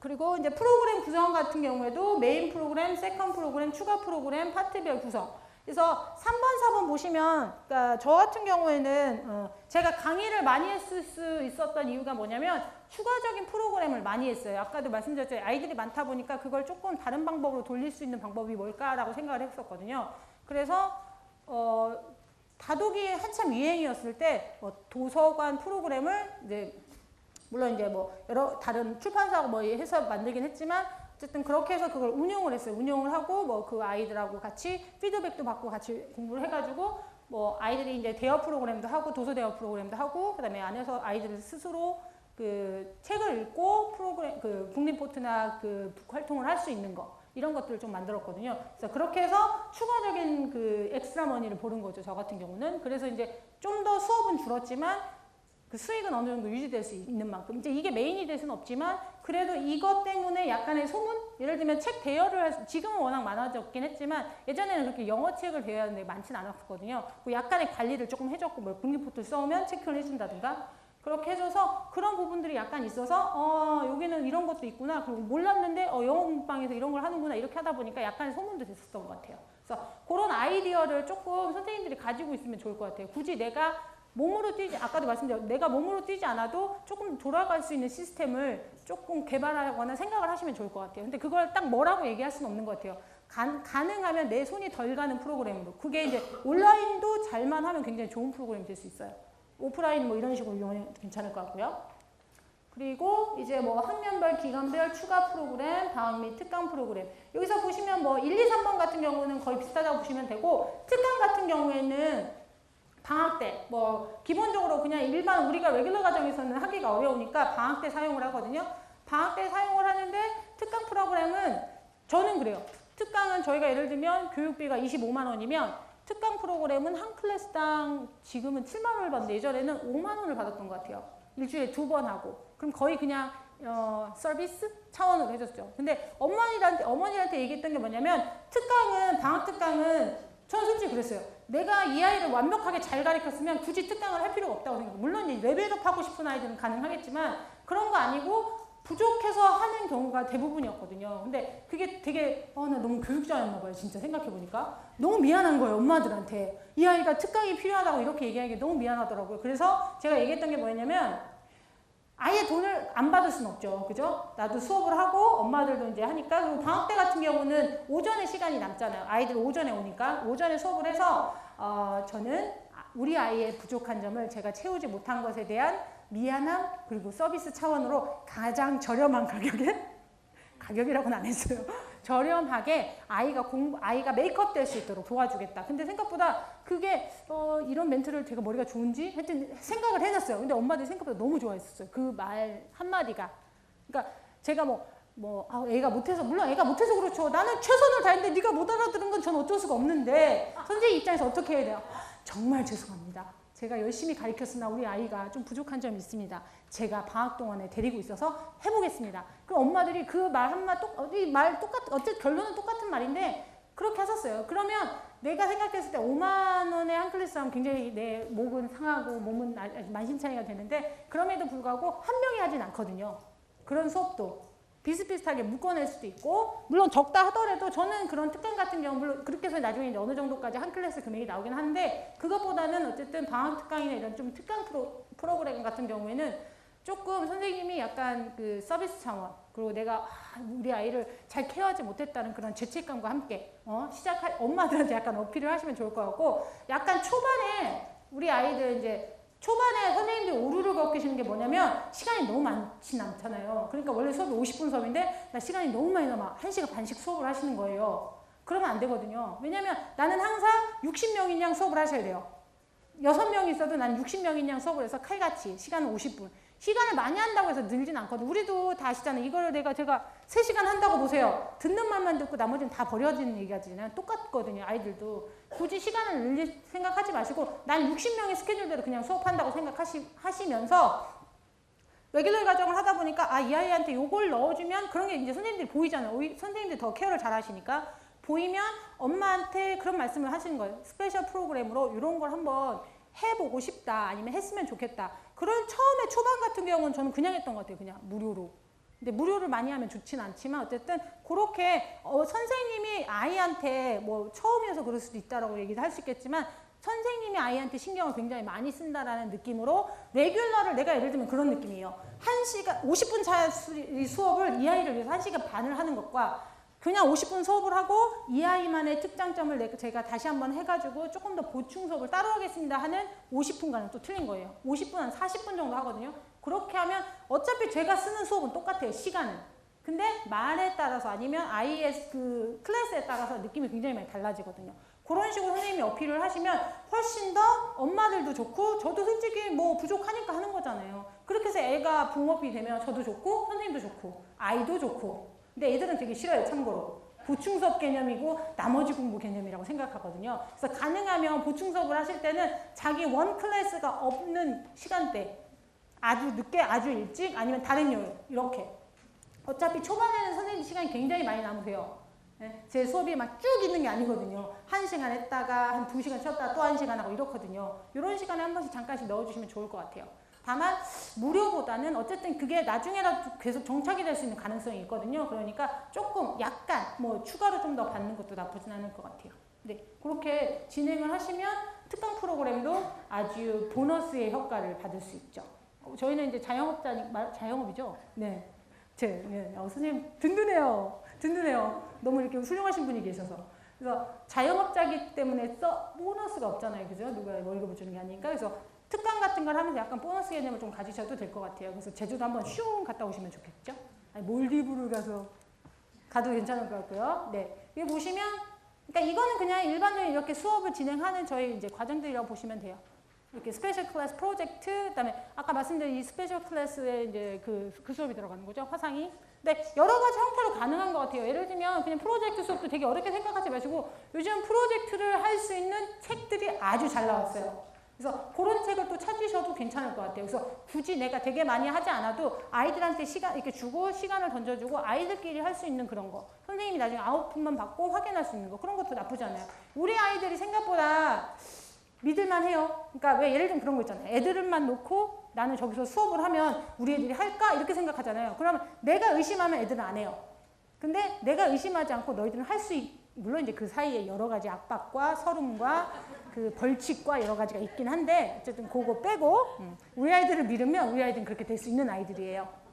그리고 이제 프로그램 구성 같은 경우에도 메인 프로그램, 세컨 프로그램, 추가 프로그램, 파트별 구성. 그래서 3번, 4번 보시면, 그러니까 저 같은 경우에는 제가 강의를 많이 했을 수 있었던 이유가 뭐냐면 추가적인 프로그램을 많이 했어요. 아까도 말씀드렸죠. 아이들이 많다 보니까 그걸 조금 다른 방법으로 돌릴 수 있는 방법이 뭘까라고 생각을 했었거든요. 그래서 다독이 한참 유행이었을 때 도서관 프로그램을 이제 물론 이제 뭐 여러 다른 출판사하고 뭐 해서 만들긴 했지만 어쨌든 그렇게 해서 그걸 운영을 했어요. 운영을 하고 뭐 그 아이들하고 같이 피드백도 받고 같이 공부를 해가지고 뭐 아이들이 이제 대여 프로그램도 하고 도서 대여 프로그램도 하고 그다음에 안에서 아이들 스스로 그 책을 읽고 프로그램 그 국립포트나 그 북 활동을 할 수 있는 거 이런 것들을 좀 만들었거든요. 그래서 그렇게 해서 추가적인 그 엑스트라 머니를 보는 거죠. 저 같은 경우는. 그래서 이제 좀 더 수업은 줄었지만 그 수익은 어느 정도 유지될 수 있는 만큼 이제 이게 메인이 될 수는 없지만 그래도 이것 때문에 약간의 소문? 예를 들면 책 대여를 지금은 워낙 많아졌긴 했지만 예전에는 그렇게 영어 책을 대여하는 데 많지는 않았거든요. 그 약간의 관리를 조금 해줬고 뭐 국립포트 써오면 체크를 해준다든가 그렇게 해줘서 그런 부분들이 약간 있어서 여기는 이런 것도 있구나. 그리고 몰랐는데 영어 공부방에서 이런 걸 하는구나. 이렇게 하다 보니까 약간의 소문도 됐었던 것 같아요. 그래서 그런 아이디어를 조금 선생님들이 가지고 있으면 좋을 것 같아요. 굳이 내가 몸으로 뛰지, 아까도 말씀드렸죠. 내가 몸으로 뛰지 않아도 조금 돌아갈 수 있는 시스템을 조금 개발하거나 생각을 하시면 좋을 것 같아요. 근데 그걸 딱 뭐라고 얘기할 수는 없는 것 같아요. 가능하면 내 손이 덜 가는 프로그램으로. 그게 이제 온라인도 잘만 하면 굉장히 좋은 프로그램이 될 수 있어요. 오프라인 뭐 이런 식으로 이용하면 괜찮을 것 같고요. 그리고 이제 뭐 학년별, 기간별 추가 프로그램, 방학 및 특강 프로그램. 여기서 보시면 뭐 1, 2, 3번 같은 경우는 거의 비슷하다고 보시면 되고 특강 같은 경우에는 방학 때, 뭐, 기본적으로 그냥 일반 우리가 레귤러 과정에서는 하기가 어려우니까 방학 때 사용을 하거든요. 방학 때 사용을 하는데 특강 프로그램은 저는 그래요. 특강은 저희가 예를 들면 교육비가 25만 원이면 특강 프로그램은 한 클래스당 지금은 7만 원을 받는데 예전에는 5만 원을 받았던 것 같아요. 일주일에 2번 하고. 그럼 거의 그냥 서비스 차원으로 해줬죠. 근데 어머니한테 얘기했던 게 뭐냐면 특강은, 방학 특강은 저는 솔직히 그랬어요. 내가 이 아이를 완벽하게 잘 가르쳤으면 굳이 특강을 할 필요가 없다고 생각해요. 물론 이제 레벨업 하고 싶은 아이들은 가능하겠지만 그런 거 아니고 부족해서 하는 경우가 대부분이었거든요. 근데 그게 되게 나 너무 교육자였나 봐요. 진짜 생각해보니까. 너무 미안한 거예요. 엄마들한테. 이 아이가 특강이 필요하다고 이렇게 얘기하는 게 너무 미안하더라고요. 그래서 제가 얘기했던 게 뭐였냐면 아예 돈을 안 받을 수는 없죠. 그죠? 나도 수업을 하고 엄마들도 이제 하니까. 그리고 방학 때 같은 경우는 오전에 시간이 남잖아요. 아이들 오전에 오니까. 오전에 수업을 해서 저는 우리 아이의 부족한 점을 제가 채우지 못한 것에 대한 미안함 그리고 서비스 차원으로 가장 저렴한 가격이라고는 안 했어요. 저렴하게 아이가 메이크업 될 수 있도록 도와주겠다. 근데 생각보다 그게 이런 멘트를 제가 머리가 좋은지 하여튼 생각을 해놨어요. 근데 엄마들이 생각보다 너무 좋아했었어요. 그 말 한마디가. 그러니까 제가 애가 못해서, 물론 애가 못해서 그렇죠. 나는 최선을 다했는데 네가 못 알아들은 건 전 어쩔 수가 없는데 선생님 입장에서 어떻게 해야 돼요? 정말 죄송합니다. 제가 열심히 가르쳤으나 우리 아이가 좀 부족한 점이 있습니다. 제가 방학 동안에 데리고 있어서 해보겠습니다. 그럼 엄마들이 그 말 한마디 어쨌든 결론은 똑같은 말인데 그렇게 하셨어요. 그러면 내가 생각했을 때 5만 원에 한 클래스 하면 굉장히 내 목은 상하고 몸은 만신창이가 되는데 그럼에도 불구하고 한 명이 하진 않거든요. 그런 수업도. 비슷비슷하게 묶어낼 수도 있고 물론 적다 하더라도 저는 그런 특강 같은 경우 물론 그렇게 해서 나중에 이제 어느 정도까지 한 클래스 금액이 나오긴 하는데 그것보다는 어쨌든 방학 특강이나 이런 좀 특강 프로그램 같은 경우에는 조금 선생님이 약간 그 서비스 차원 그리고 내가 우리 아이를 잘 케어하지 못했다는 그런 죄책감과 함께 엄마들한테 약간 어필을 하시면 좋을 것 같고 약간 초반에 우리 아이들 이제 초반에 선생님들이 오류를 겪으시는 게 뭐냐면 시간이 너무 많지 않잖아요. 그러니까 원래 수업이 50분 수업인데 나 시간이 너무 많이 남아. 1시간 반씩 수업을 하시는 거예요. 그러면 안 되거든요. 왜냐면 나는 항상 60명인 양 수업을 하셔야 돼요. 6명이 있어도 난 60명인 양 수업을 해서 칼같이 시간은 50분. 시간을 많이 한다고 해서 늘진 않거든. 우리도 다 아시잖아요. 이거를 제가 3시간 한다고 보세요. 듣는 말만 듣고 나머지는 다 버려지는 얘기하잖아요. 똑같거든요. 아이들도. 굳이 시간을 늘릴 생각하지 마시고 난 60명의 스케줄대로 그냥 수업한다고 생각하시면서 레귤러 과정을 하다 보니까 이 아이한테 요걸 넣어주면 그런 게 이제 선생님들이 보이잖아요. 선생님들이 더 케어를 잘 하시니까 보이면 엄마한테 그런 말씀을 하시는 거예요. 스페셜 프로그램으로 이런 걸 한번 해보고 싶다 아니면 했으면 좋겠다. 그런 처음에 초반 같은 경우는 저는 그냥 했던 것 같아요. 그냥 무료로. 근데 무료를 많이 하면 좋진 않지만 어쨌든 그렇게 선생님이 아이한테 뭐 처음이어서 그럴 수도 있다라고 얘기를 할 수 있겠지만 선생님이 아이한테 신경을 굉장히 많이 쓴다라는 느낌으로 레귤러를 내가 예를 들면 그런 느낌이에요. 1시간 50분 수업을 이 아이를 위해서 1시간 반을 하는 것과 그냥 50분 수업을 하고 이 아이만의 특장점을 제가 다시 한번 해가지고 조금 더 보충 수업을 따로 하겠습니다 하는 50분간은 또 틀린 거예요. 50분 한 40분 정도 하거든요. 그렇게 하면 어차피 제가 쓰는 수업은 똑같아요. 시간은. 근데 말에 따라서 아니면 아이의 그 클래스에 따라서 느낌이 굉장히 많이 달라지거든요. 그런 식으로 선생님이 어필을 하시면 훨씬 더 엄마들도 좋고 저도 솔직히 뭐 부족하니까 하는 거잖아요. 그렇게 해서 애가 붕업이 되면 저도 좋고 선생님도 좋고 아이도 좋고. 근데 애들은 되게 싫어요. 참고로. 보충 수업 개념이고 나머지 공부 개념이라고 생각하거든요. 그래서 가능하면 보충 수업을 하실 때는 자기 원 클래스가 없는 시간대 아주 늦게 아주 일찍 아니면 다른 요일 이렇게. 어차피 초반에는 선생님 시간이 굉장히 많이 남으세요. 네? 제 수업이 막 쭉 있는 게 아니거든요. 1시간 했다가 한 2시간 쉬었다가 또 1시간 하고 이렇거든요. 이런 시간에 한 번씩 잠깐씩 넣어주시면 좋을 것 같아요. 다만 무료보다는 어쨌든 그게 나중에라도 계속 정착이 될 수 있는 가능성이 있거든요. 그러니까 조금 약간 뭐 추가로 좀 더 받는 것도 나쁘진 않을 것 같아요. 네, 그렇게 진행을 하시면 특강 프로그램도 아주 보너스의 효과를 받을 수 있죠. 저희는 이제 자영업이죠. 네. 선생님 든든해요. 너무 이렇게 훌륭하신 분이 계셔서. 그래서 자영업자이기 때문에 보너스가 없잖아요. 그죠? 누가 월급을 주는 게 아니니까. 그래서 특강 같은 걸 하면서 약간 보너스 개념을 좀 가지셔도 될 것 같아요. 그래서 제주도 한번 슝 갔다 오시면 좋겠죠? 아니, 몰디브를 가도 괜찮을 것 같고요. 네. 여기 보시면, 그러니까 이거는 그냥 일반적인 이렇게 수업을 진행하는 저희 이제 과정들이라고 보시면 돼요. 이렇게 스페셜 클래스 프로젝트, 그다음에 아까 말씀드린 이 스페셜 클래스에 이제 그 수업이 들어가는 거죠. 화상이. 근데 여러 가지 형태로 가능한 것 같아요. 예를 들면 그냥 프로젝트 수업도 되게 어렵게 생각하지 마시고 요즘 프로젝트를 할 수 있는 책들이 아주 잘 나왔어요. 그래서 그런 책을 또 찾으셔도 괜찮을 것 같아요. 그래서 굳이 내가 되게 많이 하지 않아도 아이들한테 시간 이렇게 주고 시간을 던져주고 아이들끼리 할 수 있는 그런 거. 선생님이 나중에 아웃풋만 받고 확인할 수 있는 거. 그런 것도 나쁘지 않아요. 우리 아이들이 생각보다 믿을만 해요. 그러니까 왜 예를 들면 그런 거 있잖아요. 애들만 놓고 나는 저기서 수업을 하면 우리 애들이 할까? 이렇게 생각하잖아요. 그러면 내가 의심하면 애들은 안 해요. 근데 내가 의심하지 않고 너희들은 할 수 물론 이제 그 사이에 여러 가지 압박과 서름과 그 벌칙과 여러 가지가 있긴 한데 어쨌든 그거 빼고 우리 아이들을 믿으면 우리 아이들은 그렇게 될 수 있는 아이들이에요.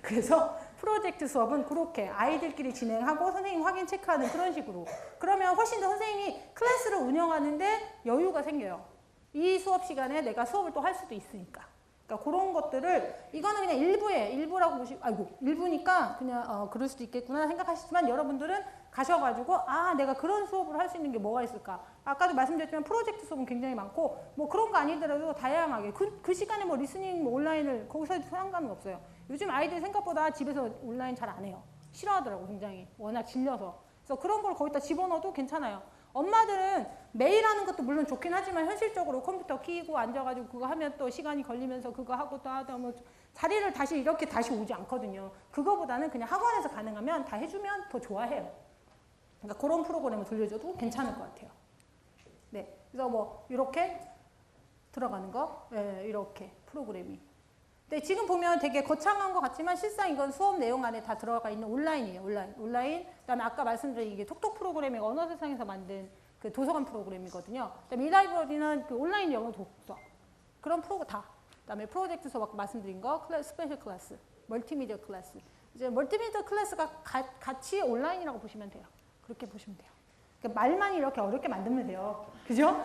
그래서 프로젝트 수업은 그렇게 아이들끼리 진행하고 선생님 확인 체크하는 그런 식으로. 그러면 훨씬 더 선생님이 클래스를 운영하는데 여유가 생겨요. 이 수업 시간에 내가 수업을 또 할 수도 있으니까. 그러니까 그런 것들을 이거는 그냥 일부라고 보시고 일부니까 그냥 그럴 수도 있겠구나 생각하시지만 여러분들은 가셔가지고 내가 그런 수업을 할 수 있는 게 뭐가 있을까. 아까도 말씀드렸지만 프로젝트 수업은 굉장히 많고 뭐 그런 거 아니더라도 다양하게 그 시간에 뭐 리스닝 뭐 온라인을 거기서 상관은 없어요. 요즘 아이들 생각보다 집에서 온라인 잘 안 해요. 싫어하더라고 굉장히. 워낙 질려서. 그래서 그런 걸 거기다 집어넣어도 괜찮아요. 엄마들은 매일 하는 것도 물론 좋긴 하지만 현실적으로 컴퓨터 키고 앉아가지고 그거 하면 또 시간이 걸리면서 그거 하고 또 하다 뭐 자리를 다시 오지 않거든요. 그거보다는 그냥 학원에서 가능하면 다 해주면 더 좋아해요. 그러니까 그런 프로그램을 돌려줘도 괜찮을 것 같아요. 네, 그래서 뭐 이렇게 들어가는 거, 이렇게 프로그램이. 근데 지금 보면 되게 거창한 것 같지만 실상 이건 수업 내용 안에 다 들어가 있는 온라인이에요. 온라인. 그다음에 아까 말씀드린 이게 톡톡 프로그램이 언어세상에서 만든 그 도서관 프로그램이거든요. 그다음에 이라이브러리는 그 온라인 영어 독서 그런 프로그램 다. 그다음에 프로젝트 수업 아까 말씀드린 거, 스페셜 클래스, 멀티미디어 클래스. 이제 멀티미디어 클래스가 같이 온라인이라고 보시면 돼요. 그렇게 보시면 돼요. 그러니까 말만 이렇게 어렵게 만들면 돼요. 그죠?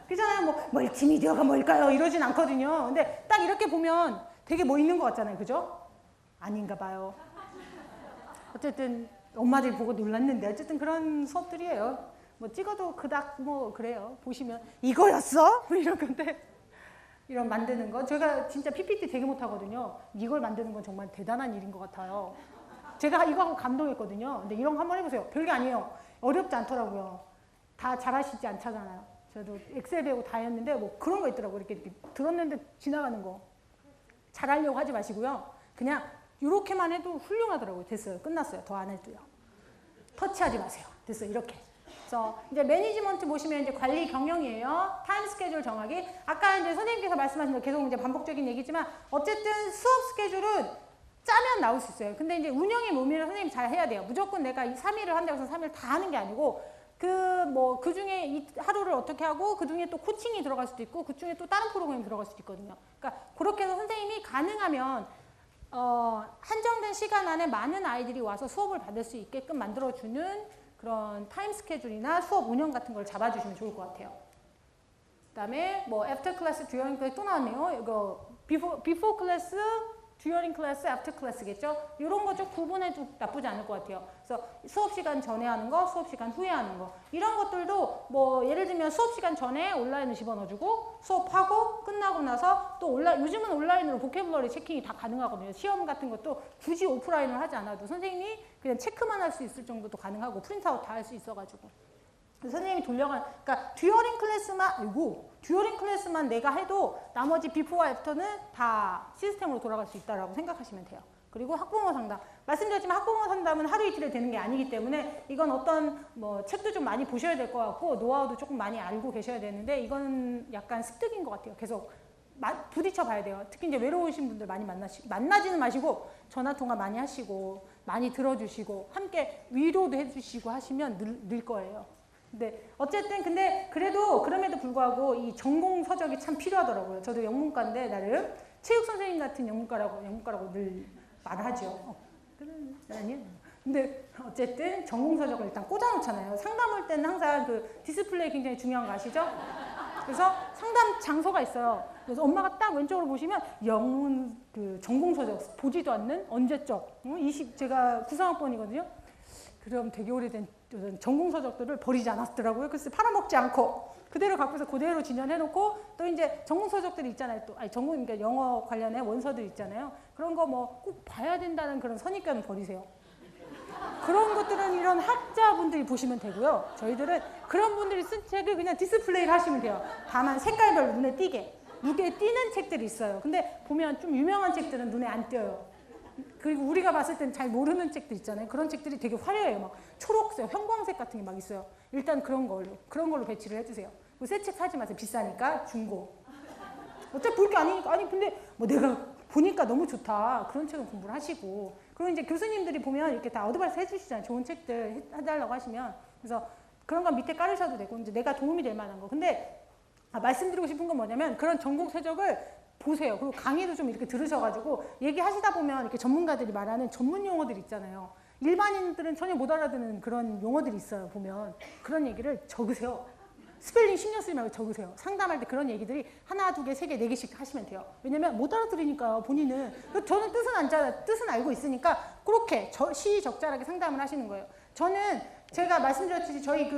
그잖아요. 뭐 멀티미디어가 뭘까요? 이러진 않거든요. 근데 딱 이렇게 보면 되게 뭐 있는 것 같잖아요. 그죠? 아닌가 봐요. 어쨌든 엄마들이 보고 놀랐는데 어쨌든 그런 수업들이에요. 뭐 찍어도 그닥 뭐 그래요. 보시면 이거였어? 뭐 이런 건데 이런 만드는 거. 제가 진짜 PPT 되게 못하거든요. 이걸 만드는 건 정말 대단한 일인 것 같아요. 제가 이거 하고 감동했거든요. 근데 이런 거 한번 해보세요. 별게 아니에요. 어렵지 않더라고요. 다 잘하시지 않잖아요. 저도 엑셀 배우고 다 했는데 뭐 그런 거 있더라고요. 이렇게 들었는데 지나가는 거. 잘하려고 하지 마시고요. 그냥 이렇게만 해도 훌륭하더라고요. 됐어요. 끝났어요. 더 안 해도요. 터치하지 마세요. 됐어요. 이렇게. 그래서 이제 매니지먼트 보시면 이제 관리 경영이에요. 타임 스케줄 정하기. 아까 이제 선생님께서 말씀하신 거 계속 이제 반복적인 얘기지만 어쨌든 수업 스케줄은 짜면 나올 수 있어요. 근데 이제 운영의 묘미를 선생님이 잘 해야 돼요. 무조건 내가 이 3일을 한다고 해서 3일 다 하는 게 아니고 그 중에 이 하루를 어떻게 하고 그 중에 또 코칭이 들어갈 수도 있고 그 중에 또 다른 프로그램이 들어갈 수도 있거든요. 그러니까 그렇게 해서 선생님이 가능하면 한정된 시간 안에 많은 아이들이 와서 수업을 받을 수 있게끔 만들어주는 그런 타임 스케줄이나 수업 운영 같은 걸 잡아주시면 좋을 것 같아요. 그 다음에 뭐 after class, during class 또 나왔네요. 이거 before class, during class, after class겠죠? 이런 거 좀 구분해도 나쁘지 않을 것 같아요. 그래서 수업 시간 전에 하는 거, 수업 시간 후에 하는 거 이런 것들도 뭐 예를 들면 수업 시간 전에 온라인을 집어넣어주고 수업하고 끝나고 나서 또 요즘은 온라인으로 보캐블러리 체킹이 다 가능하거든요. 시험 같은 것도 굳이 오프라인을 하지 않아도 선생님이 그냥 체크만 할 수 있을 정도도 가능하고 프린트아웃 다 할 수 있어가지고 선생님이 그러니까 듀어링 클래스만 내가 해도 나머지 비포와 애프터는 다 시스템으로 돌아갈 수 있다라고 생각하시면 돼요. 그리고 학부모 상담. 말씀드렸지만 학부모 상담은 하루 이틀에 되는 게 아니기 때문에 이건 어떤 뭐 책도 좀 많이 보셔야 될 것 같고 노하우도 조금 많이 알고 계셔야 되는데 이건 약간 습득인 것 같아요. 계속 부딪혀 봐야 돼요. 특히 이제 외로우신 분들 많이 만나지는 마시고 전화 통화 많이 하시고 많이 들어주시고 함께 위로도 해주시고 하시면 늘 거예요. 근데 그래도 그럼에도 불구하고 이 전공 서적이 참 필요하더라고요. 저도 영문과인데 나름 체육 선생님 같은 영문과라고 늘 말하죠. 아니요. 근데 어쨌든 전공 서적을 일단 꽂아놓잖아요. 상담 올 때는 항상 그 디스플레이 굉장히 중요한 거 아시죠? 그래서 상담 장소가 있어요. 그래서 엄마가 딱 왼쪽으로 보시면 영문 그 전공 서적 보지도 않는 언제적 제가 93학번이거든요. 그럼 되게 오래된 전공 서적들을 버리지 않았더라고요. 그래서 팔아먹지 않고 그대로 갖고서 그대로 진열해놓고 또 이제 전공 서적들이 있잖아요. 그러니까 영어 관련해 원서들 있잖아요. 그런 거 뭐 꼭 봐야 된다는 그런 선입견은 버리세요. 그런 것들은 이런 학자분들이 보시면 되고요. 저희들은 그런 분들이 쓴 책을 그냥 디스플레이를 하시면 돼요. 다만 색깔별로 눈에 띄게. 눈에 띄는 책들이 있어요. 근데 보면 좀 유명한 책들은 눈에 안 띄어요. 그리고 우리가 봤을 때는 잘 모르는 책들 있잖아요. 그런 책들이 되게 화려해요. 막 초록색, 형광색 같은 게 막 있어요. 일단 그런 걸로 배치를 해주세요. 새 책 사지 마세요. 비싸니까 중고. 어차피 볼 게 아니니까. 아니 근데 뭐 내가 보니까 너무 좋다. 그런 책은 공부를 하시고. 그리고 이제 교수님들이 보면 이렇게 다 어드바이스 해주시잖아요. 좋은 책들 해달라고 하시면. 그래서 그런 건 밑에 깔으셔도 되고 이제 내가 도움이 될 만한 거. 근데 말씀드리고 싶은 건 뭐냐면 그런 전공 서적을 보세요. 그리고 강의도 좀 이렇게 들으셔가지고 얘기하시다 보면 이렇게 전문가들이 말하는 전문 용어들 있잖아요. 일반인들은 전혀 못 알아듣는 그런 용어들이 있어요. 보면 그런 얘기를 적으세요. 스펠링 신경 쓰지 말고 적으세요. 상담할 때 그런 얘기들이 하나, 두 개, 세 개, 네 개씩 하시면 돼요. 왜냐면 못 알아들으니까요. 본인은. 저는 뜻은 알고 있으니까 그렇게 시적절하게 상담을 하시는 거예요. 저는 제가 말씀드렸듯이 저희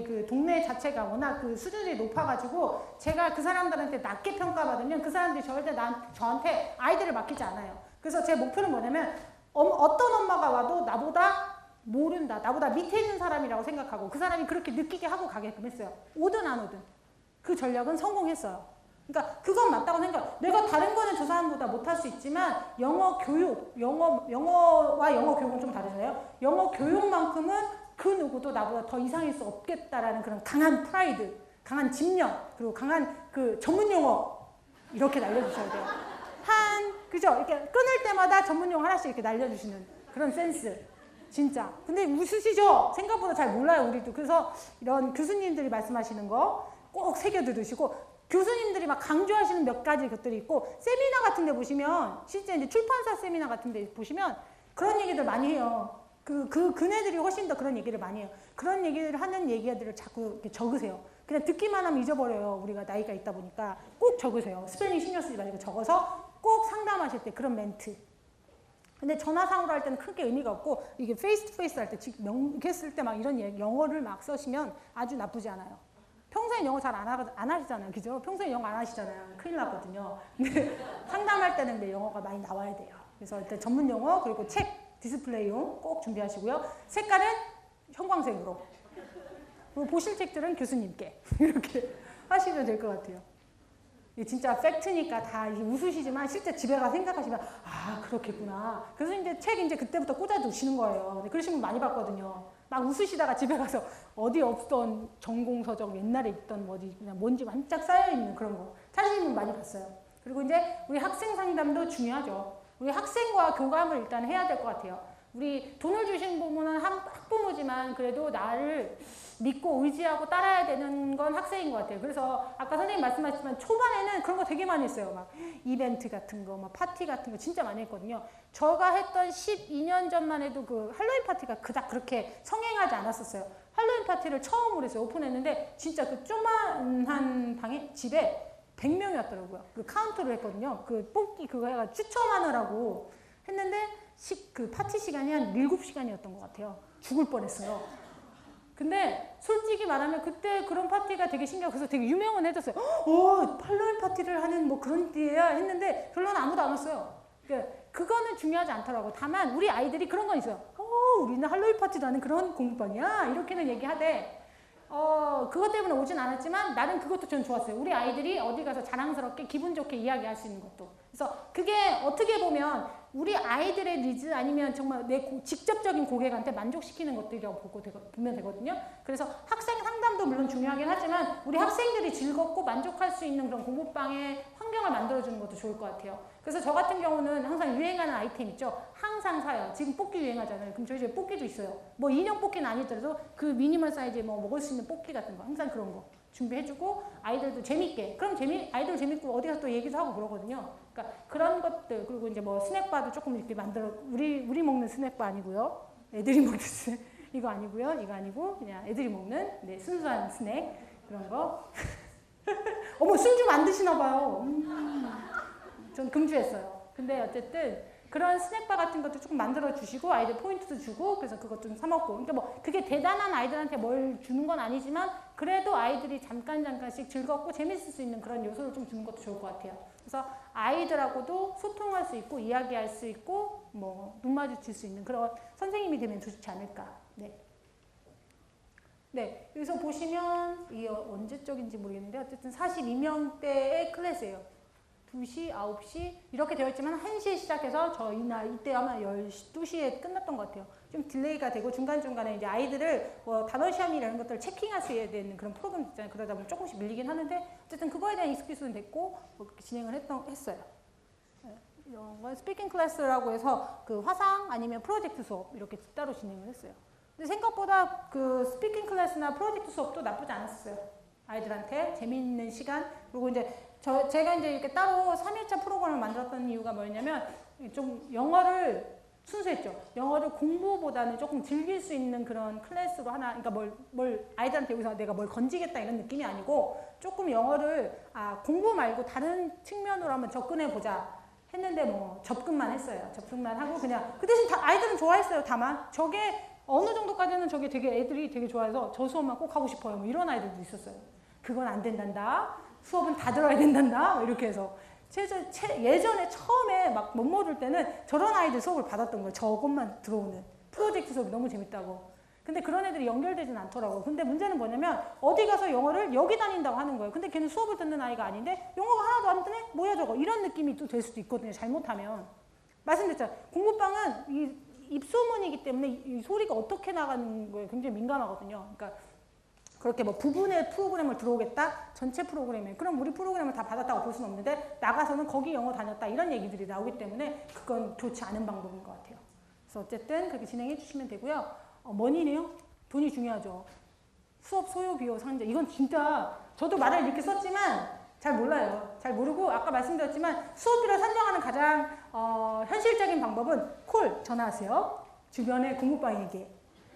그 동네 자체가 워낙 그 수준이 높아가지고 제가 그 사람들한테 낮게 평가받으면 그 사람들이 저한테 아이들을 맡기지 않아요. 그래서 제 목표는 뭐냐면 어떤 엄마가 와도 나보다 모른다. 나보다 밑에 있는 사람이라고 생각하고 그 사람이 그렇게 느끼게 하고 가게끔 했어요. 오든 안 오든. 그 전략은 성공했어요. 그러니까 그건 맞다고 생각해요. 내가 다른 거는 저 사람보다 못할 수 있지만 영어와 영어 교육은 좀 다르잖아요. 영어 교육만큼은 그 누구도 나보다 더 이상일 수 없겠다라는 그런 강한 프라이드, 강한 집념, 그리고 강한 그 전문 용어 이렇게 날려주셔야 돼요. 그죠? 이렇게 끊을 때마다 전문 용어 하나씩 이렇게 날려주시는 그런 센스. 진짜. 근데 웃으시죠? 생각보다 잘 몰라요, 우리도. 그래서 이런 교수님들이 말씀하시는 거 꼭 새겨 들으시고 교수님들이 막 강조하시는 몇 가지 것들이 있고 세미나 같은 데 보시면 실제 이제 출판사 세미나 같은 데 보시면 그런 얘기들 많이 해요. 그네들이 훨씬 더 그런 얘기를 많이 해요. 그런 얘기를 하는 얘기들을 자꾸 이렇게 적으세요. 그냥 듣기만 하면 잊어버려요. 우리가 나이가 있다 보니까 꼭 적으세요. 스펠링 신경 쓰지 말고 적어서 꼭 상담하실 때 그런 멘트. 근데 전화상으로 할 때는 크게 의미가 없고 이게 페이스 투 페이스 할 때 이렇게 했을 때 막 이런 영어를 막 써시면 아주 나쁘지 않아요. 평소에 영어 잘 안 하시잖아요. 그죠? 평소에 영어 안 하시잖아요. 큰일 나거든요. 근데 상담할 때는 내 영어가 많이 나와야 돼요. 그래서 일단 전문 용어 그리고 책 디스플레이용 꼭 준비하시고요. 색깔은 형광색으로. 그리고 보실 책들은 교수님께 이렇게 하시면 될 것 같아요. 이게 진짜 팩트니까 다 웃으시지만 실제 집에 가서 생각하시면 그렇겠구나. 그래서 이제 책 이제 그때부터 꽂아두시는 거예요. 그러신 분 많이 봤거든요. 막 웃으시다가 집에 가서 어디 없던 전공 서적 옛날에 있던 어디 그냥 먼지 반짝 쌓여 있는 그런 거 찾으시는 분 많이 봤어요. 그리고 이제 우리 학생 상담도 중요하죠. 우리 학생과 교감을 일단 해야 될 것 같아요. 우리 돈을 주신 부모는 학부모지만 그래도 나를 믿고 의지하고 따라야 되는 건 학생인 것 같아요. 그래서 아까 선생님 말씀하셨지만 초반에는 그런 거 되게 많이 했어요. 막 이벤트 같은 거, 막 파티 같은 거 진짜 많이 했거든요. 제가 했던 12년 전만 해도 그 할로윈 파티가 그닥 그렇게 성행하지 않았었어요. 할로윈 파티를 처음으로 했어요. 오픈했는데 진짜 그 조그만한 방에 집에 100명이었더라고요. 그 카운트를 했거든요. 그 뽑기 그거 해가 추첨하느라고 했는데 그 파티 시간이 한 7시간이었던 것 같아요. 죽을 뻔했어요. 근데 솔직히 말하면 그때 그런 파티가 되게 신기하고 그래서 되게 유명은 해졌어요. 할로윈 파티를 하는 뭐 그런 때야 했는데 별로는 아무도 안 왔어요. 그거는 중요하지 않더라고. 다만 우리 아이들이 그런 건 있어요. 우리는 할로윈 파티도 하는 그런 공부방이야. 이렇게는 얘기하되 그것 때문에 오진 않았지만 나는 그것도 전 좋았어요. 우리 아이들이 어디 가서 자랑스럽게 기분 좋게 이야기할 수 있는 것도. 그래서 그게 어떻게 보면 우리 아이들의 니즈 아니면 정말 내 직접적인 고객한테 만족시키는 것들이라고 보면 되거든요. 그래서 학생 상담도 물론 중요하긴 하지만 우리 학생들이 즐겁고 만족할 수 있는 그런 공부방의 환경을 만들어주는 것도 좋을 것 같아요. 그래서 저 같은 경우는 항상 유행하는 아이템 있죠. 항상 사요. 지금 뽑기 유행하잖아요. 그럼 저희 집에 뽑기도 있어요. 뭐 인형 뽑기는 아니더라도 그 미니멀 사이즈에 뭐 먹을 수 있는 뽑기 같은 거 항상 그런 거 준비해주고 아이들도 재밌게. 그럼 아이들 재밌고 어디 가서 또 얘기도 하고 그러거든요. 그러니까 그런 것들 그리고 이제 뭐 스낵바도 조금 이렇게 만들어 우리 먹는 스낵바 아니고요. 애들이 먹는 스낵 이거 아니고요. 이거 아니고 그냥 애들이 먹는 순수한 스낵 그런 거. 어머 술 좀 안 드시나 봐요. 전 금주했어요. 근데 어쨌든 그런 스낵바 같은 것도 조금 만들어 주시고 아이들 포인트도 주고 그래서 그것 좀 사 먹고 그러니까 뭐 그게 대단한 아이들한테 뭘 주는 건 아니지만 그래도 아이들이 잠깐씩 즐겁고 재밌을 수 있는 그런 요소를 좀 주는 것도 좋을 것 같아요. 그래서 아이들하고도 소통할 수 있고 이야기할 수 있고 뭐 눈 마주칠 수 있는 그런 선생님이 되면 좋지 않을까. 네, 여기서 보시면 이게 언제 쪽인지 모르겠는데 어쨌든 42명대의 클래스예요. 2시, 9시 이렇게 되어 있지만 1시에 시작해서 이때 아마 12시에 끝났던 것 같아요. 좀 딜레이가 되고 중간중간에 이제 아이들을 뭐 단어 시험이라는 것들을 체킹할 수 있어야 되는 그런 프로그램 있잖아요. 그러다 보면 조금씩 밀리긴 하는데 어쨌든 그거에 대한 익스큐스는 됐고 뭐 그렇게 진행을 했어요. 이런 건 스피킹 클래스라고 해서 그 화상 아니면 프로젝트 수업 이렇게 따로 진행을 했어요. 근데 생각보다 그 스피킹 클래스나 프로젝트 수업도 나쁘지 않았어요. 아이들한테 재미있는 시간 그리고 이제 제가 이제 이렇게 따로 3일차 프로그램을 만들었던 이유가 뭐였냐면 좀 영어를 순수했죠. 영어를 공부보다는 조금 즐길 수 있는 그런 클래스로 하나 그러니까 뭘 아이들한테 여기서 내가 뭘 건지겠다 이런 느낌이 아니고 조금 영어를 공부 말고 다른 측면으로 한번 접근해 보자 했는데 뭐 접근만 했어요. 접근만 하고 그냥 그 대신 아이들은 좋아했어요. 다만 저게 어느 정도까지는 저게 되게 애들이 되게 좋아해서 저 수업만 꼭 하고 싶어요. 뭐 이런 아이들도 있었어요. 그건 안 된단다. 수업은 다 들어야 된단다. 뭐 이렇게 해서 예전에 처음에 막 못 모를 때는 저런 아이들 수업을 받았던 거예요. 저것만 들어오는 프로젝트 수업이 너무 재밌다고. 근데 그런 애들이 연결되진 않더라고요. 근데 문제는 뭐냐면 어디 가서 영어를 여기 다닌다고 하는 거예요. 근데 걔는 수업을 듣는 아이가 아닌데 영어가 하나도 안 뜨네? 뭐야 저거. 이런 느낌이 또 될 수도 있거든요. 잘못하면. 말씀드렸잖아요. 공부방은 이 입소문이기 때문에 이 소리가 어떻게 나가는 거에 굉장히 민감하거든요. 그러니까 그렇게 뭐 부분의 프로그램을 들어오겠다? 전체 프로그램에. 그럼 우리 프로그램을 다 받았다고 볼 수는 없는데 나가서는 거기 영어 다녔다. 이런 얘기들이 나오기 때문에 그건 좋지 않은 방법인 것 같아요. 그래서 어쨌든 그렇게 진행해 주시면 되고요. 머니네요? 돈이 중요하죠. 수업 소요 비용 상자. 이건 진짜 저도 말을 이렇게 썼지만 잘 몰라요. 잘 모르고 아까 말씀드렸지만 수업비를 산정하는 가장 현실적인 방법은 콜 전화하세요. 주변에 공부방에게.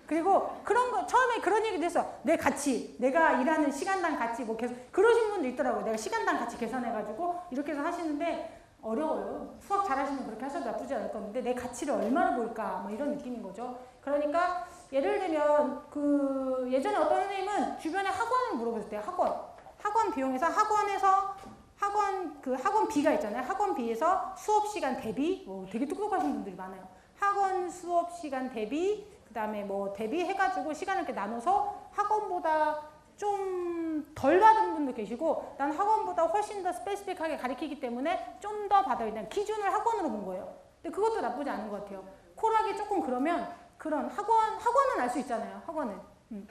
그리고 그런 거 처음에 그런 얘기도 했어. 내 가치, 내가 일하는 시간당 가치 뭐 계속 그러신 분도 있더라고요. 내가 시간당 가치 계산해가지고 이렇게 해서 하시는데 어려워요. 수학 잘하시면 그렇게 하셔도 나쁘지 않을 건데 내 가치를 얼마를 볼까 뭐 이런 느낌인 거죠. 그러니까 예를 들면 그 예전에 어떤 선생님은 주변에 학원을 물어보셨대요. 학원 비용에서 학원비가 있잖아요. 학원비에서 수업 시간 대비 되게 똑똑하신 분들이 많아요. 학원 수업 시간 대비 그다음에 뭐 대비해가지고 시간을 이렇게 나눠서 학원보다 좀 덜 받은 분도 계시고 난 학원보다 훨씬 더 스페시픽하게 가르치기 때문에 좀 더 받아야 되는 기준을 학원으로 본 거예요. 근데 그것도 나쁘지 않은 것 같아요. 콜하기 조금 그러면 그런 학원은 알 수 있잖아요. 학원은.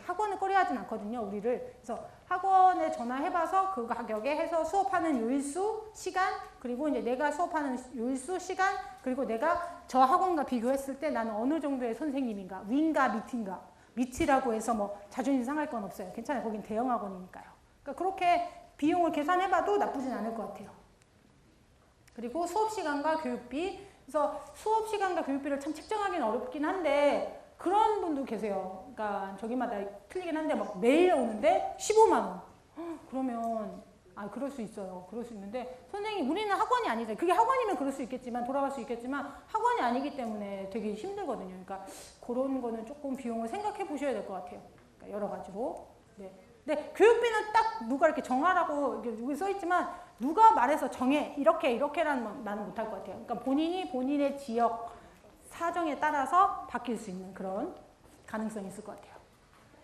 학원을 꺼려하진 않거든요, 우리를. 그래서 학원에 전화해봐서 그 가격에 해서 수업하는 요일수, 시간, 그리고 이제 내가 수업하는 요일수, 시간, 그리고 내가 저 학원과 비교했을 때 나는 어느 정도의 선생님인가, 윈가 밑인가. 밑이라고 해서 뭐 자존심 상할 건 없어요. 괜찮아요. 거긴 대형 학원이니까요. 그러니까 그렇게 비용을 계산해봐도 나쁘진 않을 것 같아요. 그리고 수업 시간과 교육비. 그래서 수업 시간과 교육비를 참 책정하기는 어렵긴 한데 그런 분도 계세요. 그러니까 저기마다 틀리긴 한데 막 매일 오는데 15만 원. 그러면 그럴 수 있어요. 그럴 수 있는데 선생님 우리는 학원이 아니잖아요. 그게 학원이면 그럴 수 있겠지만 돌아갈 수 있겠지만 학원이 아니기 때문에 되게 힘들거든요. 그러니까 그런 거는 조금 비용을 생각해 보셔야 될 것 같아요. 그러니까 여러 가지로. 네. 근데 교육비는 딱 누가 이렇게 정하라고 여기 써 있지만 누가 말해서 정해 이렇게라는 말은 못할 것 같아요. 그러니까 본인이 본인의 지역 사정에 따라서 바뀔 수 있는 그런 가능성이 있을 것 같아요.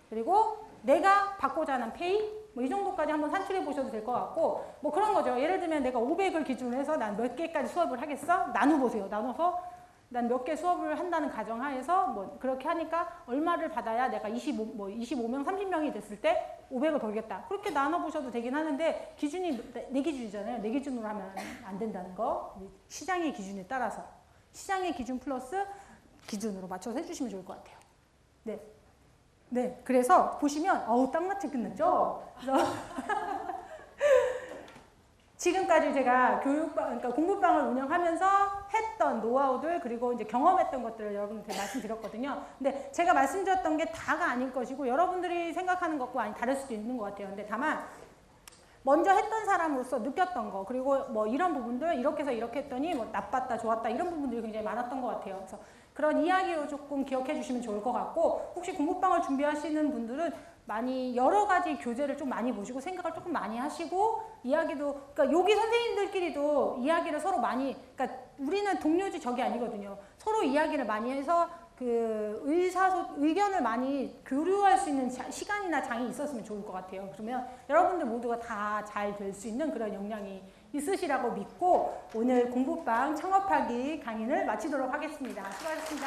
그리고 내가 받고자 하는 페이 뭐 이 정도까지 한번 산출해 보셔도 될 것 같고 뭐 그런 거죠. 예를 들면 내가 500을 기준으로 해서 난 몇 개까지 수업을 하겠어? 나눠보세요. 나눠서 난 몇 개 수업을 한다는 가정하에서 뭐 그렇게 하니까 얼마를 받아야 내가 25명, 30명이 됐을 때 500을 벌겠다. 그렇게 나눠보셔도 되긴 하는데 기준이 내 기준이잖아요. 내 기준으로 하면 안 된다는 거. 시장의 기준에 따라서 시장의 기준 플러스 기준으로 맞춰서 해주시면 좋을 것 같아요. 네. 네. 그래서 보시면 딱 맞게 끝났죠? 그래서 지금까지 제가 그러니까 공부방을 운영하면서 했던 노하우들 그리고 이제 경험했던 것들을 여러분한테 말씀드렸거든요. 근데 제가 말씀드렸던 게 다가 아닐 것이고 여러분들이 생각하는 것과 다를 수도 있는 것 같아요. 근데 다만 먼저 했던 사람으로서 느꼈던 거 그리고 뭐 이런 부분들 이렇게 해서 이렇게 했더니 뭐 나빴다 좋았다 이런 부분들이 굉장히 많았던 것 같아요. 그래서 그런 이야기로 조금 기억해 주시면 좋을 것 같고 혹시 공부방을 준비하시는 분들은 많이 여러 가지 교재를 좀 많이 보시고 생각을 조금 많이 하시고 이야기도 그러니까 여기 선생님들끼리도 이야기를 서로 많이 그러니까 우리는 동료지 적이 아니거든요. 서로 이야기를 많이 해서 그 의견을 많이 교류할 수 있는 시간이나 장이 있었으면 좋을 것 같아요. 그러면 여러분들 모두가 다 잘 될 수 있는 그런 역량이 있으시라고 믿고 오늘 공부방 창업하기 강의를 마치도록 하겠습니다. 수고하셨습니다.